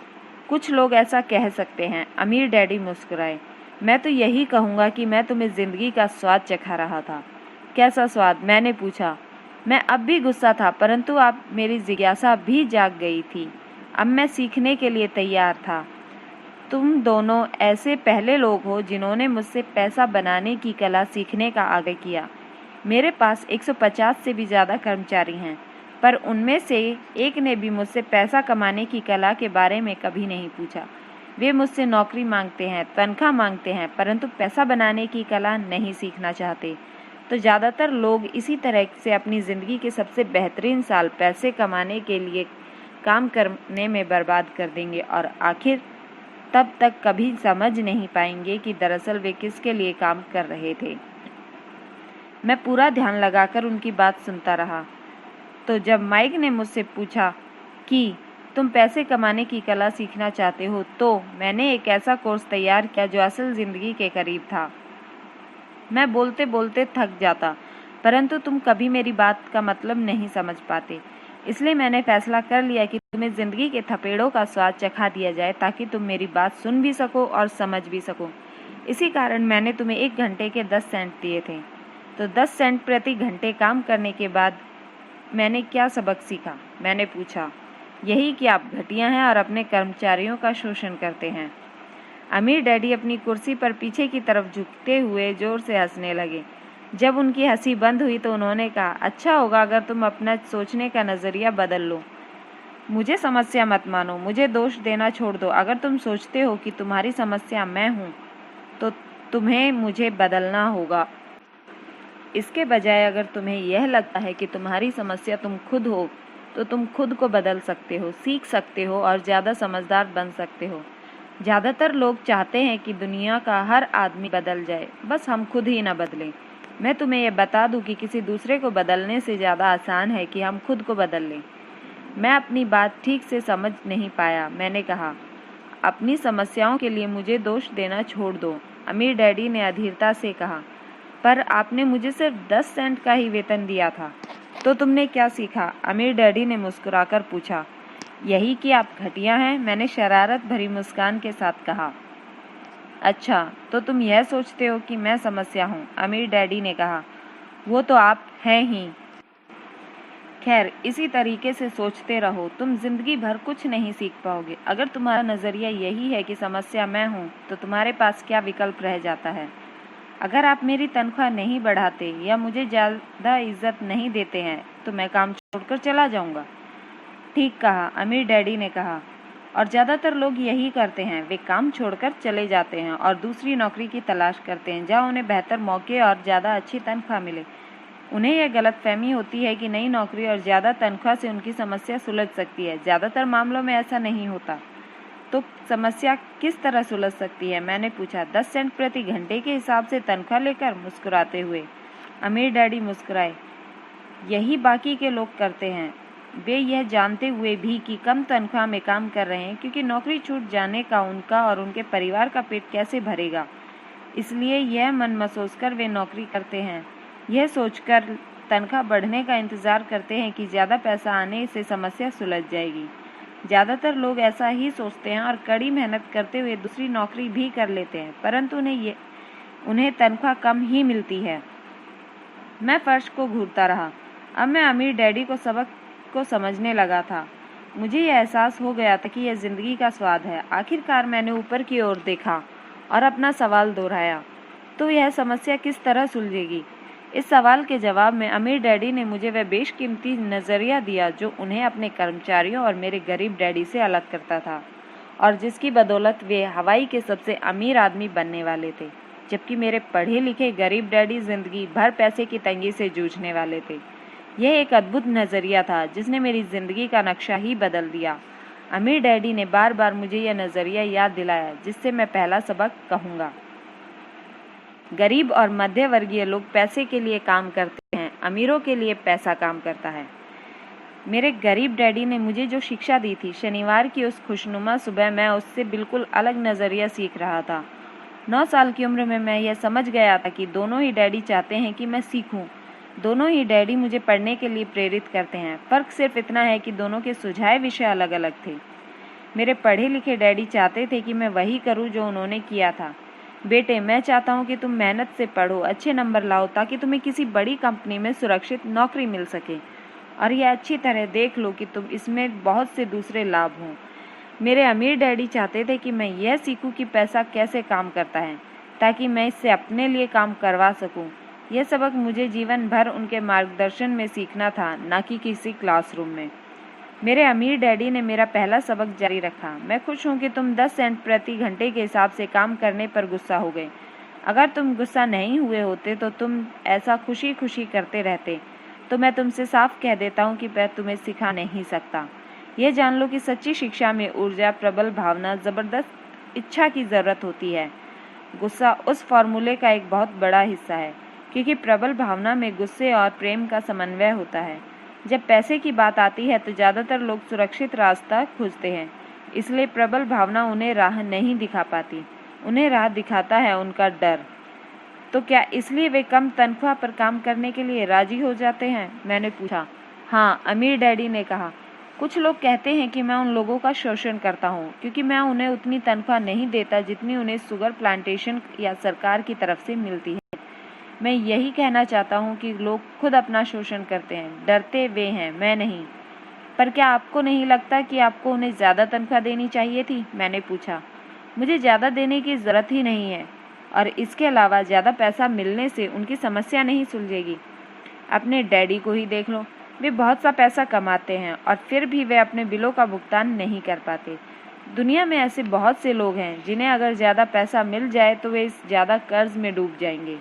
कुछ लोग ऐसा कह सकते हैं, अमीर डैडी मुस्कुराए। मैं तो यही कहूँगा कि मैं तुम्हें ज़िंदगी का स्वाद चखा रहा था। कैसा स्वाद? मैंने पूछा। मैं अब भी गुस्सा था, परंतु अब मेरी जिज्ञासा भी जाग गई थी। अब मैं सीखने के लिए तैयार था। तुम दोनों ऐसे पहले लोग हो जिन्होंने मुझसे पैसा बनाने की कला सीखने का आग्रह किया। मेरे पास 150 से भी ज़्यादा कर्मचारी हैं, पर उनमें से एक ने भी मुझसे पैसा कमाने की कला के बारे में कभी नहीं पूछा। वे मुझसे नौकरी मांगते हैं, तनख्वाह मांगते हैं, परंतु पैसा बनाने की कला नहीं सीखना चाहते। तो ज़्यादातर लोग इसी तरह से अपनी ज़िंदगी के सबसे बेहतरीन साल पैसे कमाने के लिए काम करने में बर्बाद कर देंगे और आखिर तब तक कभी समझ नहीं पाएंगे कि दरअसल वे किसके लिए काम कर रहे थे। मैं पूरा ध्यान लगाकर उनकी बात सुनता रहा। तो जब माइक ने मुझसे पूछा कि तुम पैसे कमाने की कला सीखना चाहते हो, तो मैंने एक ऐसा कोर्स तैयार किया जो असल ज़िंदगी के करीब था। मैं बोलते बोलते थक जाता, परंतु तुम कभी मेरी बात का मतलब नहीं समझ पाते। इसलिए मैंने फैसला कर लिया कि तुम्हें ज़िंदगी के थपेड़ों का स्वाद चखा दिया जाए ताकि तुम मेरी बात सुन भी सको और समझ भी सको। इसी कारण मैंने तुम्हें 1 घंटे के 10 सेंट दिए थे। तो 10 सेंट प्रति घंटे काम करने के बाद मैंने क्या सबक सीखा? मैंने पूछा। यही कि आप घटिया हैं और अपने कर्मचारियों का शोषण करते हैं। अमीर डैडी अपनी कुर्सी पर पीछे की तरफ झुकते हुए जोर से हंसने लगे। जब उनकी हंसी बंद हुई तो उन्होंने कहा, अच्छा होगा अगर तुम अपना सोचने का नज़रिया बदल लो। मुझे समस्या मत मानो, मुझे दोष देना छोड़ दो। अगर तुम सोचते हो कि तुम्हारी समस्या मैं हूँ, तो तुम्हें मुझे बदलना होगा। इसके बजाय अगर तुम्हें यह लगता है कि तुम्हारी समस्या तुम खुद हो, तो तुम खुद को बदल सकते हो, सीख सकते हो और ज़्यादा समझदार बन सकते हो। ज़्यादातर लोग चाहते हैं कि दुनिया का हर आदमी बदल जाए, बस हम खुद ही ना बदलें। मैं तुम्हें यह बता दूं कि किसी दूसरे को बदलने से ज़्यादा आसान है कि हम खुद को बदल लें। मैं अपनी बात ठीक से समझ नहीं पाया। मैंने कहा, अपनी समस्याओं के लिए मुझे दोष देना छोड़ दो। अमीर डैडी ने अधीरता से कहा, पर आपने मुझे सिर्फ 10 सेंट का ही वेतन दिया था, तो तुमने क्या सीखा? अमीर डैडी ने मुस्कुराकर पूछा। यही कि आप घटिया हैं, मैंने शरारत भरी मुस्कान के साथ कहा। अच्छा, तो तुम यह सोचते हो कि मैं समस्या हूँ? अमीर डैडी ने कहा। वो तो आप हैं ही। खैर, इसी तरीके से सोचते रहो, तुम जिंदगी भर कुछ नहीं सीख पाओगे। अगर तुम्हारा नज़रिया यही है कि समस्या मैं हूँ, तो तुम्हारे पास क्या विकल्प रह जाता है? अगर आप मेरी तनख्वाह नहीं बढ़ाते या मुझे ज़्यादा इज्जत नहीं देते हैं, तो मैं काम छोड़कर चला जाऊँगा। ठीक कहा, अमीर डैडी ने कहा। और ज़्यादातर लोग यही करते हैं, वे काम छोड़कर चले जाते हैं और दूसरी नौकरी की तलाश करते हैं जहां उन्हें बेहतर मौके और ज़्यादा अच्छी तनख्वाह मिले। उन्हें यह गलतफहमी होती है कि नई नौकरी और ज़्यादा तनख्वाह से उनकी समस्या सुलझ सकती है। ज़्यादातर मामलों में ऐसा नहीं होता। तो समस्या किस तरह सुलझ सकती है? मैंने पूछा। 10 सेंट प्रति घंटे के हिसाब से तनख्वाह लेकर, मुस्कुराते हुए। अमीर डैडी मुस्कुराए। यही बाकी के लोग करते हैं, वे यह जानते हुए भी कि कम तनख्वाह में काम कर रहे हैं, क्योंकि नौकरी छूट जाने का उनका और उनके परिवार का पेट कैसे भरेगा। इसलिए यह मन मसोस कर वे नौकरी करते हैं, यह सोचकर तनख्वाह बढ़ने का इंतज़ार करते हैं कि ज़्यादा पैसा आने से समस्या सुलझ जाएगी। ज़्यादातर लोग ऐसा ही सोचते हैं और कड़ी मेहनत करते हुए दूसरी नौकरी भी कर लेते हैं, परंतु उन्हें तनख्वाह कम ही मिलती है। मैं फर्श को घूरता रहा। अब मैं अमीर डैडी को सबक को समझने लगा था। मुझे यह एहसास हो गया था कि यह ज़िंदगी का स्वाद है। आखिरकार मैंने ऊपर की ओर देखा और अपना सवाल दोहराया, तो यह समस्या किस तरह सुलझेगी? इस सवाल के जवाब में अमीर डैडी ने मुझे वह बेशकीमती नज़रिया दिया जो उन्हें अपने कर्मचारियों और मेरे गरीब डैडी से अलग करता था, और जिसकी बदौलत वे हवाई के सबसे अमीर आदमी बनने वाले थे, जबकि मेरे पढ़े लिखे गरीब डैडी जिंदगी भर पैसे की तंगी से जूझने वाले थे। यह एक अद्भुत नज़रिया था जिसने मेरी ज़िंदगी का नक्शा ही बदल दिया। अमीर डैडी ने बार बार मुझे यह नज़रिया याद दिलाया, जिससे मैं पहला सबक कहूँगा। गरीब और मध्य वर्गीय लोग पैसे के लिए काम करते हैं, अमीरों के लिए पैसा काम करता है। मेरे गरीब डैडी ने मुझे जो शिक्षा दी थी, शनिवार की उस खुशनुमा सुबह मैं उससे बिल्कुल अलग नज़रिया सीख रहा था। 9 साल की उम्र में मैं यह समझ गया था कि दोनों ही डैडी चाहते हैं कि मैं सीखूं। दोनों ही डैडी मुझे पढ़ने के लिए प्रेरित करते हैं। फ़र्क सिर्फ इतना है कि दोनों के सुझाए विषय अलग अलग थे। मेरे पढ़े लिखे डैडी चाहते थे कि मैं वही करूं जो उन्होंने किया था। बेटे, मैं चाहता हूं कि तुम मेहनत से पढ़ो, अच्छे नंबर लाओ, ताकि तुम्हें किसी बड़ी कंपनी में सुरक्षित नौकरी मिल सके, और यह अच्छी तरह देख लो कि तुम इसमें बहुत से दूसरे लाभ हों। मेरे अमीर डैडी चाहते थे कि मैं यह सीखूं कि पैसा कैसे काम करता है, ताकि मैं इससे अपने लिए काम करवा सकूं। यह सबक मुझे जीवन भर उनके मार्गदर्शन में सीखना था, न कि किसी क्लासरूम में। मेरे अमीर डैडी ने मेरा पहला सबक जारी रखा। मैं खुश हूं कि तुम 10 सेंट प्रति घंटे के हिसाब से काम करने पर गुस्सा हो गए। अगर तुम गुस्सा नहीं हुए होते तो तुम ऐसा खुशी खुशी करते रहते। तो मैं तुमसे साफ कह देता हूं कि मैं तुम्हें सिखा नहीं सकता। यह जान लो कि सच्ची शिक्षा में ऊर्जा, प्रबल भावना, ज़बरदस्त इच्छा की ज़रूरत होती है। गुस्सा उस फॉर्मूले का एक बहुत बड़ा हिस्सा है, क्योंकि प्रबल भावना में गुस्से और प्रेम का समन्वय होता है। जब पैसे की बात आती है तो ज़्यादातर लोग सुरक्षित रास्ता खोजते हैं, इसलिए प्रबल भावना उन्हें राह नहीं दिखा पाती। उन्हें राह दिखाता है उनका डर। तो क्या इसलिए वे कम तनख्वाह पर काम करने के लिए राजी हो जाते हैं? मैंने पूछा। हाँ, अमीर डैडी ने कहा। कुछ लोग कहते हैं कि मैं उन लोगों का शोषण करता हूँ, क्योंकि मैं उन्हें उतनी तनख्वाह नहीं देता जितनी उन्हें शुगर प्लांटेशन या सरकार की तरफ से मिलती है। मैं यही कहना चाहता हूँ कि लोग खुद अपना शोषण करते हैं, डरते वे हैं, मैं नहीं। पर क्या आपको नहीं लगता कि आपको उन्हें ज़्यादा तनख्वाह देनी चाहिए थी? मैंने पूछा। मुझे ज़्यादा देने की ज़रूरत ही नहीं है, और इसके अलावा ज़्यादा पैसा मिलने से उनकी समस्या नहीं सुलझेगी। अपने डैडी को ही देख लो, वे बहुत सा पैसा कमाते हैं और फिर भी वे अपने बिलों का भुगतान नहीं कर पाते। दुनिया में ऐसे बहुत से लोग हैं जिन्हें अगर ज़्यादा पैसा मिल जाए तो वे ज़्यादा कर्ज में डूब जाएंगे।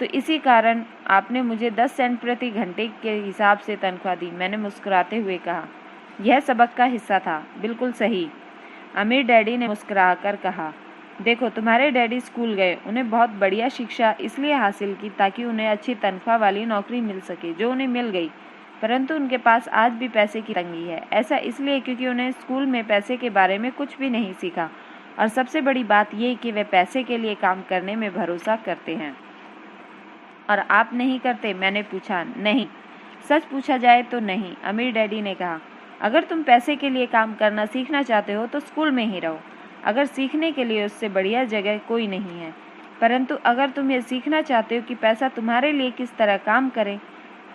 तो इसी कारण आपने मुझे 10 सेंट प्रति घंटे के हिसाब से तनख्वाह दी, मैंने मुस्कुराते हुए कहा। यह सबक का हिस्सा था। बिल्कुल सही, अमीर डैडी ने मुस्कुराकर कहा। देखो, तुम्हारे डैडी स्कूल गए, उन्हें बहुत बढ़िया शिक्षा इसलिए हासिल की ताकि उन्हें अच्छी तनख्वाह वाली नौकरी मिल सके, जो उन्हें मिल गई। परंतु उनके पास आज भी पैसे की तंगी है। ऐसा इसलिए क्योंकि उन्हें स्कूल में पैसे के बारे में कुछ भी नहीं सीखा, और सबसे बड़ी बात यह कि वे पैसे के लिए काम करने में भरोसा करते हैं। और आप नहीं करते? मैंने पूछा। नहीं, सच पूछा जाए तो नहीं, अमीर डैडी ने कहा। अगर तुम पैसे के लिए काम करना सीखना चाहते हो तो स्कूल में ही रहो। अगर सीखने के लिए उससे बढ़िया जगह कोई नहीं है। परंतु अगर तुम ये सीखना चाहते हो कि पैसा तुम्हारे लिए किस तरह काम करे,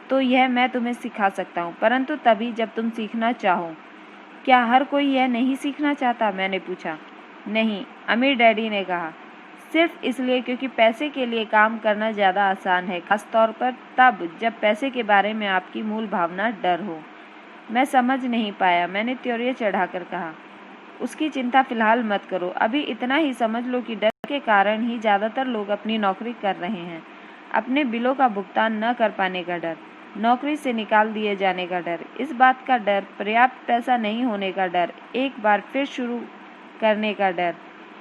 तो यह मैं तुम्हें सिखा सकता हूँ, परंतु तभी जब तुम सीखना चाहो। क्या हर कोई यह नहीं सीखना चाहता? मैंने पूछा। नहीं, अमीर डैडी ने कहा। सिर्फ इसलिए क्योंकि पैसे के लिए काम करना ज़्यादा आसान है, खासतौर पर तब जब पैसे के बारे में आपकी मूल भावना डर हो। मैं समझ नहीं पाया, मैंने त्योरियां चढ़ाकर कहा। उसकी चिंता फिलहाल मत करो, अभी इतना ही समझ लो कि डर के कारण ही ज़्यादातर लोग अपनी नौकरी कर रहे हैं। अपने बिलों का भुगतान न कर पाने का डर, नौकरी से निकाल दिए जाने का डर, इस बात का डर, पर्याप्त पैसा नहीं होने का डर, एक बार फिर शुरू करने का डर,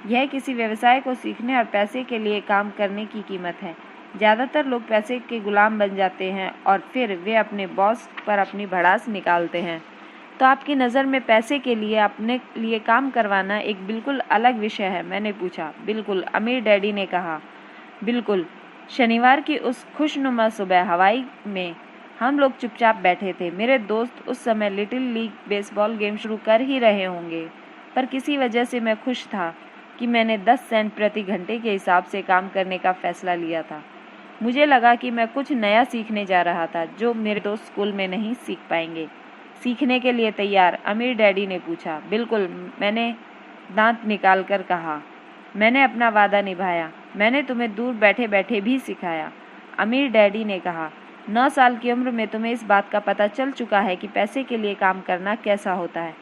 यह किसी व्यवसाय को सीखने और पैसे के लिए काम करने की कीमत है। ज़्यादातर लोग पैसे के गुलाम बन जाते हैं और फिर वे अपने बॉस पर अपनी भड़ास निकालते हैं। तो आपकी नज़र में पैसे के लिए अपने लिए काम करवाना एक बिल्कुल अलग विषय है? मैंने पूछा। बिल्कुल, अमीर डैडी ने कहा। बिल्कुल। शनिवार की उस खुशनुमा सुबह हवाई में हम लोग चुपचाप बैठे थे। मेरे दोस्त उस समय लिटिल लीग बेसबॉल गेम शुरू कर ही रहे होंगे, पर किसी वजह से मैं खुश था कि मैंने 10 सेंट प्रति घंटे के हिसाब से काम करने का फैसला लिया था। मुझे लगा कि मैं कुछ नया सीखने जा रहा था जो मेरे दोस्त स्कूल में नहीं सीख पाएंगे। सीखने के लिए तैयार? अमीर डैडी ने पूछा। बिल्कुल, मैंने दांत निकाल कर कहा। मैंने अपना वादा निभाया। मैंने तुम्हें दूर बैठे बैठे भी सिखाया। अमीर डैडी ने कहा, 9 साल की उम्र में तुम्हें इस बात का पता चल चुका है कि पैसे के लिए काम करना कैसा होता है।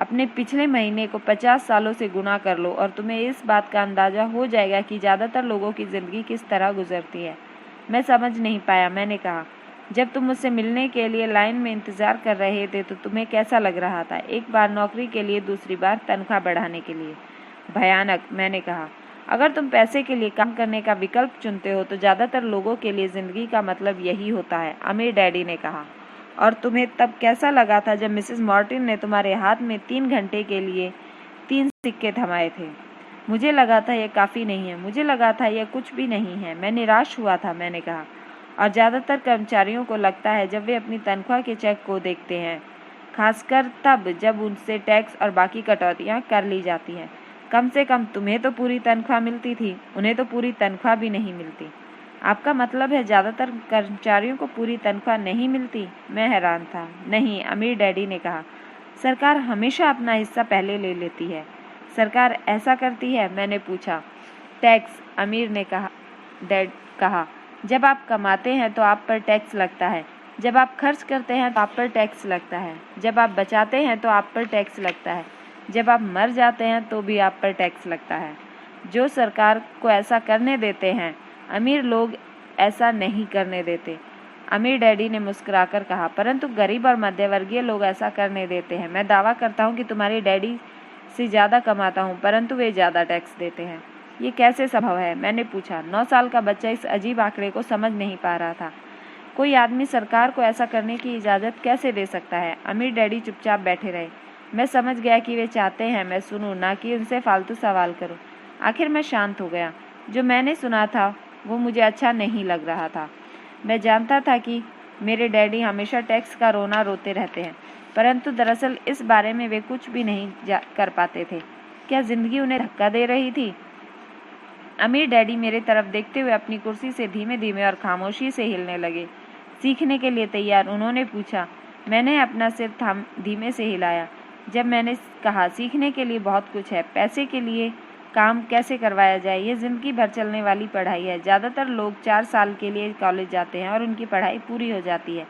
अपने पिछले महीने को 50 सालों से गुणा कर लो और तुम्हें इस बात का अंदाज़ा हो जाएगा कि ज़्यादातर लोगों की ज़िंदगी किस तरह गुजरती है। मैं समझ नहीं पाया। मैंने कहा, जब तुम मुझसे मिलने के लिए लाइन में इंतज़ार कर रहे थे तो तुम्हें कैसा लग रहा था? एक बार नौकरी के लिए, दूसरी बार तनख्वाह बढ़ाने के लिए। भयानक, मैंने कहा। अगर तुम पैसे के लिए काम करने का विकल्प चुनते हो तो ज़्यादातर लोगों के लिए ज़िंदगी का मतलब यही होता है, अमीर डैडी ने कहा। और तुम्हें तब कैसा लगा था जब मिसेस मार्टिन ने तुम्हारे हाथ में 3 घंटे के लिए 3 सिक्के थमाए थे? मुझे लगा था यह काफ़ी नहीं है। मुझे लगा था यह कुछ भी नहीं है। मैं निराश हुआ था, मैंने कहा। और ज़्यादातर कर्मचारियों को लगता है जब वे अपनी तनख्वाह के चेक को देखते हैं, खासकर तब जब उनसे टैक्स और बाकी कटौतियाँ कर ली जाती हैं। कम से कम तुम्हें तो पूरी तनख्वाह मिलती थी, उन्हें तो पूरी तनख्वाह भी नहीं मिलती। आपका मतलब है ज़्यादातर कर्मचारियों को पूरी तनख्वाह नहीं मिलती? मैं हैरान था। नहीं, अमीर डैडी ने कहा, सरकार हमेशा अपना हिस्सा पहले ले लेती है। सरकार ऐसा करती है? मैंने पूछा। टैक्स, अमीर ने कहा, जब आप कमाते हैं तो आप पर टैक्स लगता है, जब आप खर्च करते हैं तो आप पर टैक्स लगता है, जब आप बचाते हैं तो आप पर टैक्स लगता है, जब आप मर जाते हैं तो भी आप पर टैक्स लगता है। जो सरकार को ऐसा करने देते हैं, अमीर लोग ऐसा नहीं करने देते। अमीर डैडी ने मुस्कुराकर कहा, परंतु गरीब और मध्यवर्गीय लोग ऐसा करने देते हैं। मैं दावा करता हूँ कि तुम्हारे डैडी से ज़्यादा कमाता हूँ, परंतु वे ज़्यादा टैक्स देते हैं। ये कैसे संभव है? मैंने पूछा। 9 साल का बच्चा इस अजीब आंकड़े को समझ नहीं पा रहा था। कोई आदमी सरकार को ऐसा करने की इजाज़त कैसे दे सकता है? अमीर डैडी चुपचाप बैठे रहे। मैं समझ गया कि वे चाहते हैं मैं सुनूं, ना कि उनसे फालतू सवाल करूं। आखिर मैं शांत हो गया। जो मैंने सुना था वो मुझे अच्छा नहीं लग रहा था। मैं जानता था कि मेरे डैडी हमेशा टैक्स का रोना रोते रहते हैं, परंतु दरअसल इस बारे में वे कुछ भी नहीं कर पाते थे। क्या जिंदगी उन्हें धक्का दे रही थी? अमीर डैडी मेरे तरफ देखते हुए अपनी कुर्सी से धीमे धीमे और खामोशी से हिलने लगे। सीखने के लिए तैयार? उन्होंने पूछा। मैंने अपना सिर धीमे से हिलाया। जब मैंने कहा, सीखने के लिए बहुत कुछ है। पैसे के लिए काम कैसे करवाया जाए, ये ज़िंदगी भर चलने वाली पढ़ाई है। ज़्यादातर लोग 4 साल के लिए कॉलेज जाते हैं और उनकी पढ़ाई पूरी हो जाती है।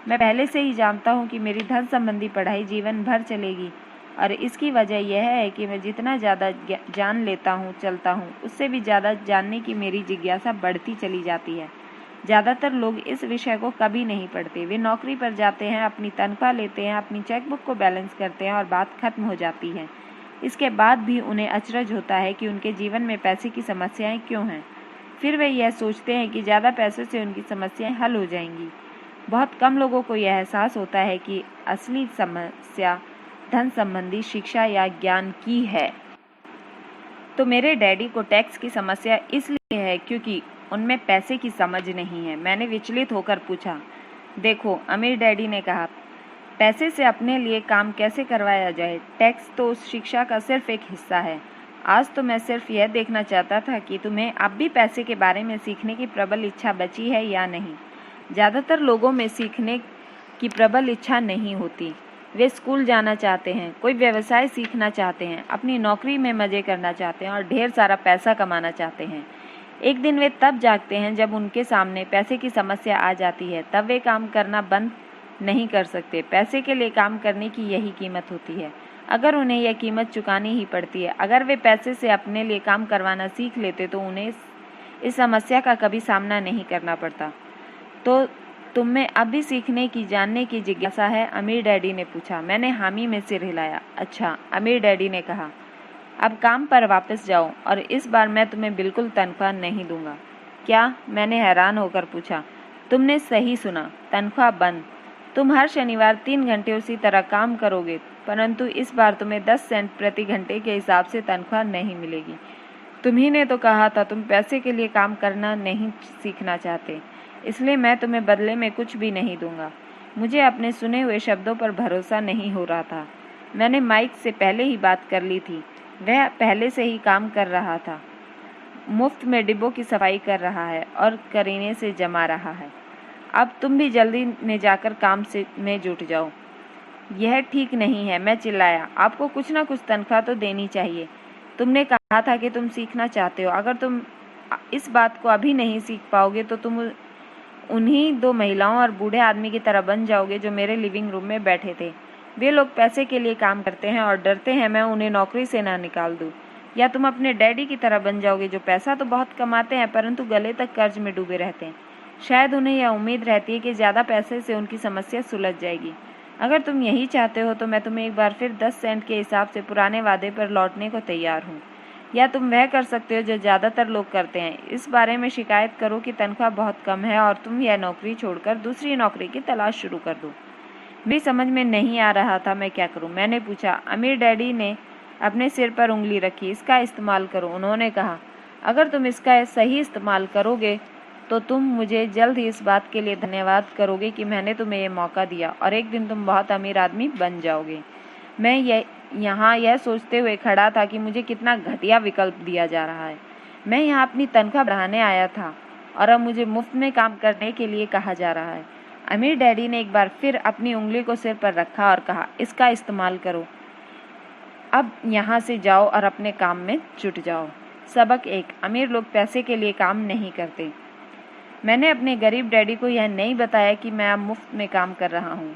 मैं पहले से ही जानता हूँ कि मेरी धन संबंधी पढ़ाई जीवन भर चलेगी, और इसकी वजह यह है कि मैं जितना ज़्यादा जान लेता हूँ, चलता हूँ, उससे भी ज़्यादा जानने की मेरी जिज्ञासा बढ़ती चली जाती है। ज़्यादातर लोग इस विषय को कभी नहीं पढ़ते। वे नौकरी पर जाते हैं, अपनी तनख्वाह लेते हैं, अपनी चेकबुक को बैलेंस करते हैं और बात खत्म हो जाती है। इसके बाद भी उन्हें अचरज होता है कि उनके जीवन में पैसे की समस्याएं क्यों हैं। फिर वे यह सोचते हैं कि ज़्यादा पैसों से उनकी समस्याएं हल हो जाएंगी। बहुत कम लोगों को यह एहसास होता है कि असली समस्या धन संबंधी शिक्षा या ज्ञान की है। तो मेरे डैडी को टैक्स की समस्या इसलिए है क्योंकि उनमें पैसे की समझ नहीं है। मैंने विचलित होकर पूछा। देखो, अमीर डैडी ने कहा, पैसे से अपने लिए काम कैसे करवाया जाए? टैक्स तो उस शिक्षा का सिर्फ एक हिस्सा है। आज तो मैं सिर्फ यह देखना चाहता था कि तुम्हें अब भी पैसे के बारे में सीखने की प्रबल इच्छा बची है या नहीं। ज़्यादातर लोगों में सीखने की प्रबल इच्छा नहीं होती। वे स्कूल जाना चाहते हैं, कोई व्यवसाय सीखना चाहते हैं, अपनी नौकरी में मज़े करना चाहते हैं और ढेर सारा पैसा कमाना चाहते हैं। एक दिन वे तब जागते हैं जब उनके सामने पैसे की समस्या आ जाती है। तब वे काम करना बंद नहीं कर सकते। पैसे के लिए काम करने की यही कीमत होती है, अगर उन्हें यह कीमत चुकानी ही पड़ती है। अगर वे पैसे से अपने लिए काम करवाना सीख लेते तो उन्हें इस समस्या का कभी सामना नहीं करना पड़ता। तो तुम में अब भी सीखने की, जानने की जिज्ञासा है? अमीर डैडी ने पूछा। मैंने हामी में सिर हिलाया। अच्छा, अमीर डैडी ने कहा, अब काम पर वापस जाओ और इस बार मैं तुम्हें बिल्कुल तनख्वाह नहीं दूंगा। क्या? मैंने हैरान होकर पूछा। तुमने सही सुना, तनख्वाह बंद। तुम हर शनिवार 3 घंटे उसी तरह काम करोगे, परंतु इस बार तुम्हें 10 सेंट प्रति घंटे के हिसाब से तनख्वाह नहीं मिलेगी। तुम्ही ने तो कहा था तुम पैसे के लिए काम करना नहीं सीखना चाहते। इसलिए मैं तुम्हें बदले में कुछ भी नहीं दूंगा। मुझे अपने सुने हुए शब्दों पर भरोसा नहीं हो रहा था। मैंने माइक से पहले ही बात कर ली थी। वह पहले से ही काम कर रहा था, मुफ्त में डिब्बों की सफाई कर रहा है और करीने से जमा रहा है। अब तुम भी जल्दी में जाकर काम में जुट जाओ। यह ठीक नहीं है, मैं चिल्लाया। आपको कुछ ना कुछ तनख्वाह तो देनी चाहिए। तुमने कहा था कि तुम सीखना चाहते हो। अगर तुम इस बात को अभी नहीं सीख पाओगे तो तुम उन्हीं 2 महिलाओं और बूढ़े आदमी की तरह बन जाओगे जो मेरे लिविंग रूम में बैठे थे। वे लोग पैसे के लिए काम करते हैं और डरते हैं मैं उन्हें नौकरी से ना निकाल दूं। या तुम अपने डैडी की तरह बन जाओगे जो पैसा तो बहुत कमाते हैं परंतु गले तक कर्ज में डूबे रहते हैं। शायद उन्हें यह उम्मीद रहती है कि ज़्यादा पैसे से उनकी समस्या सुलझ जाएगी। अगर तुम यही चाहते हो तो मैं तुम्हें एक बार फिर 10 सेंट के हिसाब से पुराने वादे पर लौटने को तैयार हूँ। या तुम वह कर सकते हो जो ज़्यादातर लोग करते हैं, इस बारे में शिकायत करो कि तनख्वाह बहुत कम है और तुम यह नौकरी छोड़कर दूसरी नौकरी की तलाश शुरू कर दो। मेरी समझ में नहीं आ रहा था मैं क्या करूं। मैंने पूछा। अमीर डैडी ने अपने सिर पर उंगली रखी। इसका इस्तेमाल करो, उन्होंने कहा। अगर तुम इसका सही इस्तेमाल करोगे तो तुम मुझे जल्द ही इस बात के लिए धन्यवाद करोगे कि मैंने तुम्हें यह मौका दिया और एक दिन तुम बहुत अमीर आदमी बन जाओगे। मैं यहाँ यह सोचते हुए खड़ा था कि मुझे कितना घटिया विकल्प दिया जा रहा है। मैं यहाँ अपनी तनख्वाह बढ़ाने आया था और अब मुझे मुफ्त में काम करने के लिए कहा जा रहा है। अमीर डैडी ने एक बार फिर अपनी उंगली को सिर पर रखा और कहा, इसका इस्तेमाल करो। अब यहाँ से जाओ और अपने काम में जुट जाओ। सबक 1, अमीर लोग पैसे के लिए काम नहीं करते। मैंने अपने गरीब डैडी को यह नहीं बताया कि मैं अब मुफ्त में काम कर रहा हूँ।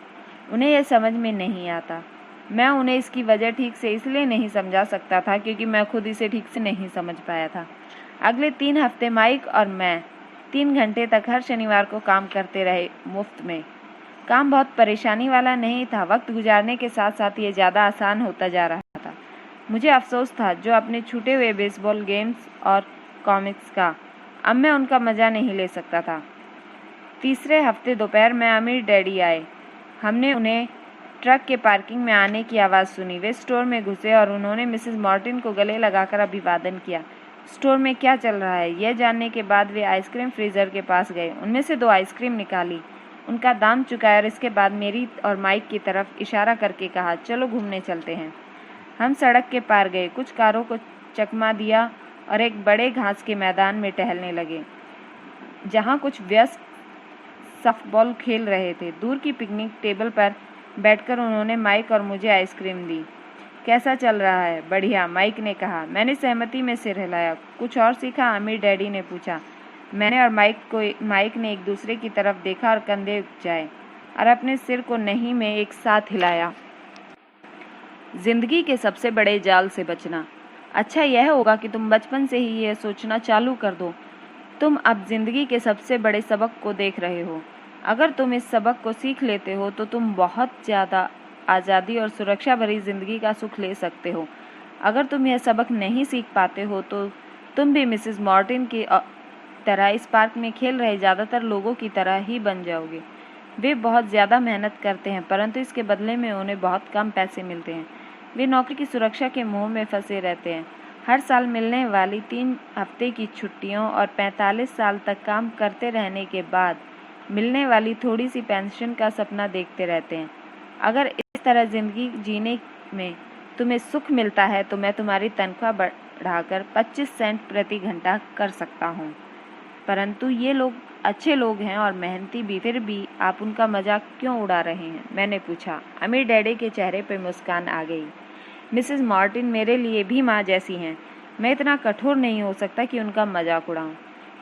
उन्हें यह समझ में नहीं आता। मैं उन्हें इसकी वजह ठीक से इसलिए नहीं समझा सकता था क्योंकि मैं खुद इसे ठीक से नहीं समझ पाया था। अगले 3 हफ्ते माइक और मैं 3 घंटे तक हर शनिवार को काम करते रहे, मुफ्त में। काम बहुत परेशानी वाला नहीं था। वक्त गुजारने के साथ साथ ये ज़्यादा आसान होता जा रहा था। मुझे अफसोस था जो अपने छूटे हुए बेसबॉल गेम्स और कॉमिक्स का। अब मैं उनका मज़ा नहीं ले सकता था। तीसरे हफ्ते दोपहर में अमीर डैडी आए। हमने उन्हें ट्रक के पार्किंग में आने की आवाज़ सुनी। वे स्टोर में घुसे और उन्होंने मिसेस मॉर्टिन को गले लगाकर अभिवादन किया। स्टोर में क्या चल रहा है यह जानने के बाद वे आइसक्रीम फ्रीज़र के पास गए। उनमें से 2 आइसक्रीम निकाली, उनका दाम चुकाया और इसके बाद मेरी और माइक की तरफ इशारा करके कहा, चलो घूमने चलते हैं। हम सड़क के पार गए, कुछ कारों को चकमा दिया और एक बड़े घास के मैदान में टहलने लगे जहाँ कुछ वयस्क सॉफ्टबॉल खेल रहे थे। दूर की पिकनिक टेबल पर बैठकर उन्होंने माइक और मुझे आइसक्रीम दी। कैसा चल रहा है? बढ़िया, माइक ने कहा। मैंने सहमति में सिर हिलाया। कुछ और सीखा? अमीर डैडी ने पूछा। मैंने और माइक ने एक दूसरे की तरफ देखा और कंधे उचाए और अपने सिर को नहीं में एक साथ हिलाया। जिंदगी के सबसे बड़े जाल से बचना। अच्छा यह होगा कि तुम बचपन से ही यह सोचना चालू कर दो, तुम अब जिंदगी के सबसे बड़े सबक को देख रहे हो। अगर तुम इस सबक को सीख लेते हो तो तुम बहुत ज़्यादा आज़ादी और सुरक्षा भरी ज़िंदगी का सुख ले सकते हो। अगर तुम यह सबक नहीं सीख पाते हो तो तुम भी मिसेस मॉर्टिन की तरह इस पार्क में खेल रहे ज़्यादातर लोगों की तरह ही बन जाओगे। वे बहुत ज़्यादा मेहनत करते हैं परंतु इसके बदले में उन्हें बहुत कम पैसे मिलते हैं। वे नौकरी की सुरक्षा के मोह में फंसे रहते हैं। हर साल मिलने वाली 3 हफ्ते की छुट्टियों और 45 साल तक काम करते रहने के बाद मिलने वाली थोड़ी सी पेंशन का सपना देखते रहते हैं। अगर इस तरह ज़िंदगी जीने में तुम्हें सुख मिलता है तो मैं तुम्हारी तनख्वाह बढ़ाकर 25 सेंट प्रति घंटा कर सकता हूँ। परंतु ये लोग अच्छे लोग हैं और मेहनती भी, फिर भी आप उनका मजाक क्यों उड़ा रहे हैं? मैंने पूछा। अमीर डैडी के चेहरे पर मुस्कान आ गई। मिसेस मार्टिन मेरे लिए भी माँ जैसी हैं। मैं इतना कठोर नहीं हो सकता कि उनका मजाक उड़ाऊं।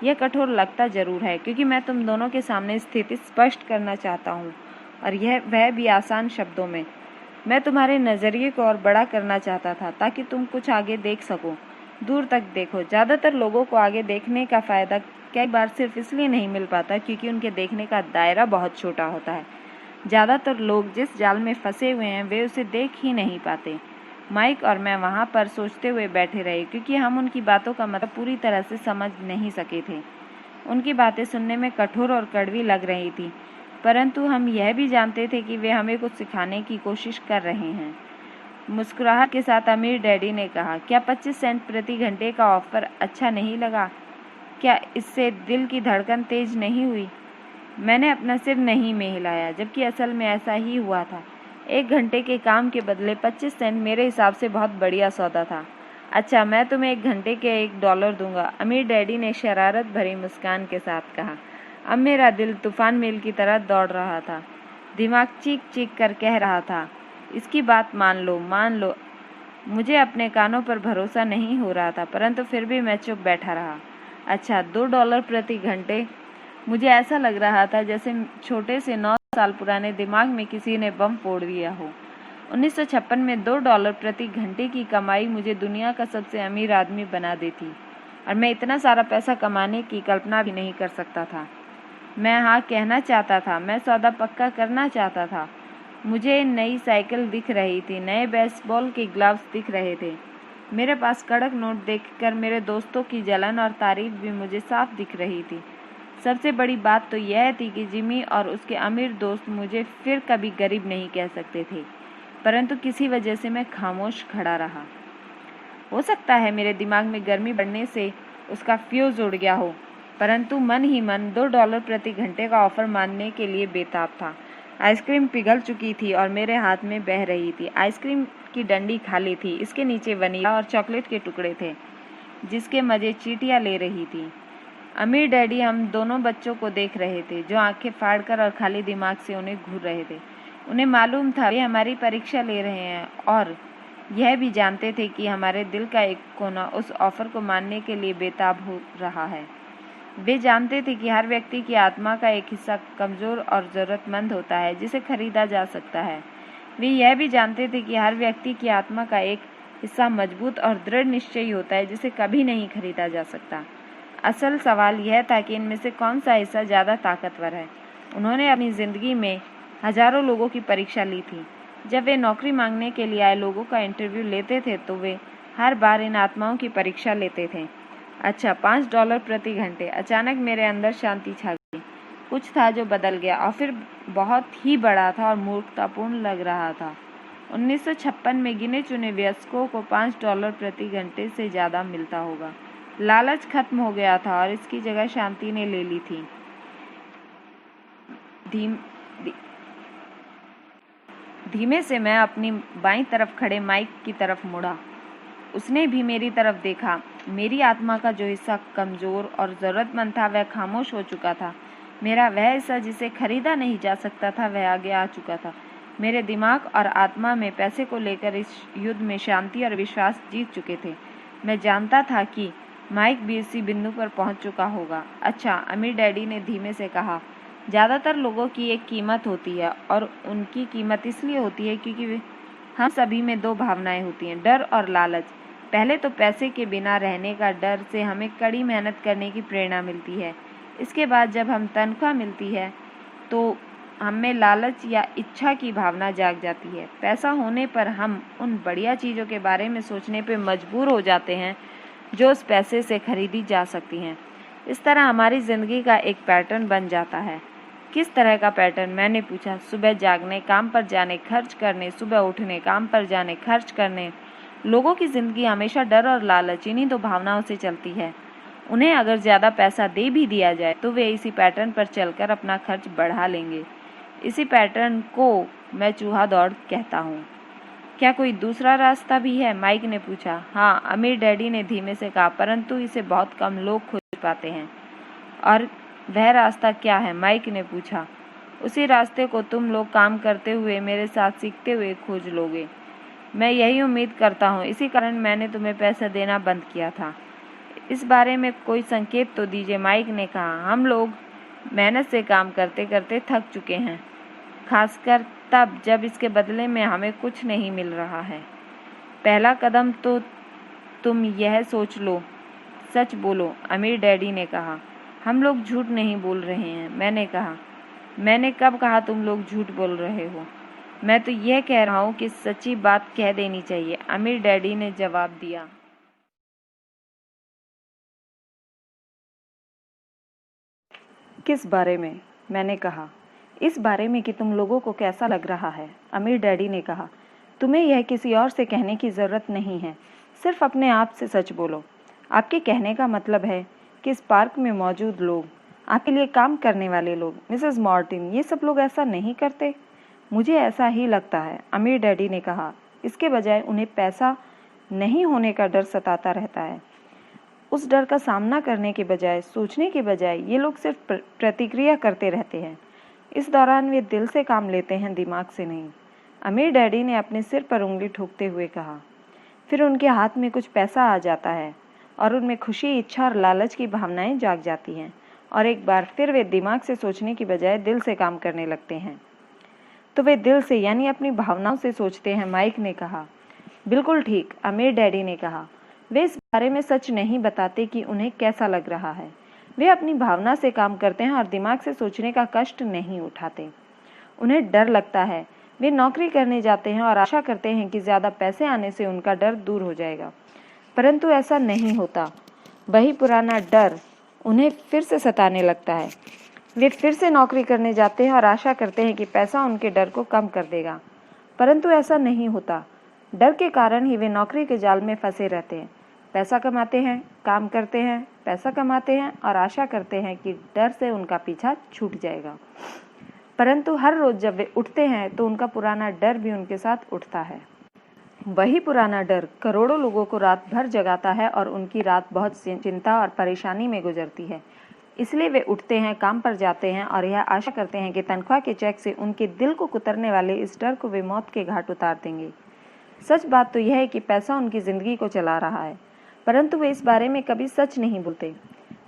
यह कठोर लगता ज़रूर है क्योंकि मैं तुम दोनों के सामने स्थिति स्पष्ट करना चाहता हूँ और वह भी आसान शब्दों में। मैं तुम्हारे नज़रिए को और बड़ा करना चाहता था ताकि तुम कुछ आगे देख सको, दूर तक देखो। ज़्यादातर लोगों को आगे देखने का फ़ायदा कई बार सिर्फ इसलिए नहीं मिल पाता क्योंकि उनके देखने का दायरा बहुत छोटा होता है। ज़्यादातर लोग जिस जाल में फंसे हुए हैं वे उसे देख ही नहीं पाते। माइक और मैं वहाँ पर सोचते हुए बैठे रहे क्योंकि हम उनकी बातों का मतलब पूरी तरह से समझ नहीं सके थे। उनकी बातें सुनने में कठोर और कड़वी लग रही थी परंतु हम यह भी जानते थे कि वे हमें कुछ सिखाने की कोशिश कर रहे हैं। मुस्कुराहट के साथ अमीर डैडी ने कहा, क्या 25 सेंट प्रति घंटे का ऑफर अच्छा नहीं लगा? क्या इससे दिल की धड़कन तेज नहीं हुई? मैंने अपना सिर नहीं में हिलाया, जबकि असल में ऐसा ही हुआ था। 1 घंटे के काम के बदले 25 सेंट मेरे हिसाब से बहुत बढ़िया सौदा था। अच्छा, मैं तुम्हें 1 घंटे के $1 दूंगा, अमीर डैडी ने शरारत भरी मुस्कान के साथ कहा। अब मेरा दिल तूफान मेल की तरह दौड़ रहा था। दिमाग चीख चीख कर कह रहा था, इसकी बात मान लो, मान लो। मुझे अपने कानों पर भरोसा नहीं हो रहा था, परंतु फिर भी मैं चुप बैठा रहा। अच्छा, $2 प्रति घंटे। मुझे ऐसा लग रहा था जैसे छोटे से 9 साल पुराने दिमाग में किसी ने बम फोड़ दिया हो। 1956 में $2 प्रति घंटे की कमाई मुझे दुनिया का सबसे अमीर आदमी बना देती, और मैं इतना सारा पैसा कमाने की कल्पना भी नहीं कर सकता था। मैं हाँ कहना चाहता था, मैं सौदा पक्का करना चाहता था। मुझे नई साइकिल दिख रही थी, नए बेसबॉल के ग्लव्स दिख रहे थे। मेरे पास कड़क नोट देखकर मेरे दोस्तों की जलन और तारीफ भी मुझे साफ दिख रही थी। सबसे बड़ी बात तो यह थी कि जिमी और उसके अमीर दोस्त मुझे फिर कभी गरीब नहीं कह सकते थे, परंतु किसी वजह से मैं खामोश खड़ा रहा। हो सकता है मेरे दिमाग में गर्मी बढ़ने से उसका फ्यूज उड़ गया हो, परंतु मन ही मन $2 प्रति घंटे का ऑफर मानने के लिए बेताब था। आइसक्रीम पिघल चुकी थी और मेरे हाथ में बह रही थी। आइसक्रीम की डंडी खाली थी, इसके नीचे वनीला और चॉकलेट के टुकड़े थे, जिसके मजे चींटियां ले रही थी। अमीर डैडी हम दोनों बच्चों को देख रहे थे, जो आंखें फाड़कर और खाली दिमाग से उन्हें घूर रहे थे। उन्हें मालूम था वे हमारी परीक्षा ले रहे हैं, और यह भी जानते थे कि हमारे दिल का एक कोना उस ऑफर को मानने के लिए बेताब हो रहा है। वे जानते थे कि हर व्यक्ति की आत्मा का एक हिस्सा कमज़ोर और ज़रूरतमंद होता है, जिसे खरीदा जा सकता है। वे यह भी जानते थे कि हर व्यक्ति की आत्मा का एक हिस्सा मजबूत और दृढ़ निश्चयी होता है, जिसे कभी नहीं खरीदा जा सकता। असल सवाल यह था कि इनमें से कौन सा हिस्सा ज़्यादा ताकतवर है। उन्होंने अपनी ज़िंदगी में हजारों लोगों की परीक्षा ली थी। जब वे नौकरी मांगने के लिए आए लोगों का इंटरव्यू लेते थे, तो वे हर बार इन आत्माओं की परीक्षा लेते थे। अच्छा, $5 प्रति घंटे। अचानक मेरे अंदर शांति छा गई। कुछ था जो बदल गया, और फिर बहुत ही बड़ा था और मूर्खतापूर्ण लग रहा था। 1956 में गिने चुने वयस्कों को $5 प्रति घंटे से ज़्यादा मिलता होगा। लालच खत्म हो गया था और इसकी जगह शांति ने ले ली थी। धीमे से मैं अपनी बाईं तरफ खड़े माइक की तरफ मुड़ा। उसने भी मेरी तरफ देखा। मेरी आत्मा का जो हिस्सा कमज़ोर और ज़रूरतमंद था, वह खामोश हो चुका था। मेरा वह हिस्सा जिसे खरीदा नहीं जा सकता था, वह आगे आ चुका था। मेरे दिमाग और आत्मा में पैसे को लेकर इस युद्ध में शांति और विश्वास जीत चुके थे। मैं जानता था कि माइक भी इसी बिंदु पर पहुंच चुका होगा। अच्छा, अमीर डैडी ने धीमे से कहा, ज़्यादातर लोगों की एक कीमत होती है, और उनकी कीमत इसलिए होती है क्योंकि हम सभी में 2 भावनाएं होती हैं, डर और लालच। पहले तो पैसे के बिना रहने का डर से हमें कड़ी मेहनत करने की प्रेरणा मिलती है। इसके बाद जब हम तनख्वाह मिलती है, तो हमें लालच या इच्छा की भावना जाग जाती है। पैसा होने पर हम उन बढ़िया चीज़ों के बारे में सोचने पर मजबूर हो जाते हैं जो उस पैसे से खरीदी जा सकती हैं। इस तरह हमारी ज़िंदगी का एक पैटर्न बन जाता है। किस तरह का पैटर्न? मैंने पूछा। सुबह जागने, काम पर जाने, खर्च करने, सुबह उठने, काम पर जाने, खर्च करने। लोगों की ज़िंदगी हमेशा डर और लालच, इन्हीं 2 भावनाओं से चलती है। उन्हें अगर ज़्यादा पैसा दे भी दिया जाए, तो वे इसी पैटर्न पर चलकर अपना खर्च बढ़ा लेंगे। इसी पैटर्न को मैं चूहा दौड़ कहता हूँ। क्या कोई दूसरा रास्ता भी है? माइक ने पूछा। हाँ, अमीर डैडी ने धीमे से कहा, परंतु इसे बहुत कम लोग खोज पाते हैं। और वह रास्ता क्या है? माइक ने पूछा। उसी रास्ते को तुम लोग काम करते हुए, मेरे साथ सीखते हुए खोज लोगे। मैं यही उम्मीद करता हूँ, इसी कारण मैंने तुम्हें पैसा देना बंद किया था। इस बारे में कोई संकेत तो दीजिए, माइक ने कहा। हम लोग मेहनत से काम करते करते थक चुके हैं, खासकर तब जब इसके बदले में हमें कुछ नहीं मिल रहा है। पहला कदम तो तुम यह सोच लो, सच बोलो, अमीर डैडी ने कहा। हम लोग झूठ नहीं बोल रहे हैं, मैंने कहा। मैंने कब कहा तुम लोग झूठ बोल रहे हो? मैं तो यह कह रहा हूँ कि सच्ची बात कह देनी चाहिए, अमीर डैडी ने जवाब दिया। किस बारे में? मैंने कहा। इस बारे में कि तुम लोगों को कैसा लग रहा है, अमीर डैडी ने कहा। तुम्हें यह किसी और से कहने की ज़रूरत नहीं है, सिर्फ अपने आप से सच बोलो। आपके कहने का मतलब है कि इस पार्क में मौजूद लोग आपके लिए काम करने वाले लोग, मिसेस मार्टिन, ये सब लोग ऐसा नहीं करते। मुझे ऐसा ही लगता है, अमीर डैडी ने कहा। इसके बजाय उन्हें पैसा नहीं होने का डर सताता रहता है। उस डर का सामना करने के बजाय, सोचने के बजाय, ये लोग सिर्फ प्रतिक्रिया करते रहते हैं। इस दौरान वे दिल से काम लेते हैं, दिमाग से नहीं। अमीर डैडी ने अपने सिर पर उंगली ठोकते हुए कहा। फिर उनके हाथ में कुछ पैसा आ जाता है और उनमें खुशी, इच्छा और लालच की भावनाएं जाग जाती हैं और एक बार फिर वे दिमाग से सोचने की बजाय दिल से काम करने लगते हैं। तो वे दिल से यानी अपनी भावनाओं से सोचते हैं, माइक ने कहा। बिल्कुल ठीक, अमीर डैडी ने कहा। वे इस बारे में सच नहीं बताते कि उन्हें कैसा लग रहा है। वे अपनी भावना से काम करते हैं और दिमाग से सोचने का कष्ट नहीं उठाते। उन्हें डर लगता है। वे नौकरी करने जाते हैं और आशा करते हैं कि ज़्यादा पैसे आने से उनका डर दूर हो जाएगा, परंतु ऐसा नहीं होता। वही पुराना डर उन्हें फिर से सताने लगता है। वे फिर से नौकरी करने जाते हैं और आशा करते हैं कि पैसा उनके डर को कम कर देगा, परंतु ऐसा नहीं होता। डर के कारण ही वे नौकरी के जाल में फंसे रहते हैं। पैसा कमाते हैं, काम करते हैं, पैसा कमाते हैं और आशा करते हैं कि डर से उनका पीछा छूट जाएगा, परंतु हर रोज जब वे उठते हैं तो उनका पुराना डर भी उनके साथ उठता है। वही पुराना डर करोड़ों लोगों को रात भर जगाता है और उनकी रात बहुत चिंता और परेशानी में गुजरती है। इसलिए वे उठते हैं, काम पर जाते हैं और यह आशा करते हैं कि तनख्वाह के चेक से उनके दिल को कुतरने वाले इस डर को वे मौत के घाट उतार देंगे। सच बात तो यह है कि पैसा उनकी जिंदगी को चला रहा है, परंतु वे इस बारे में कभी सच नहीं बोलते।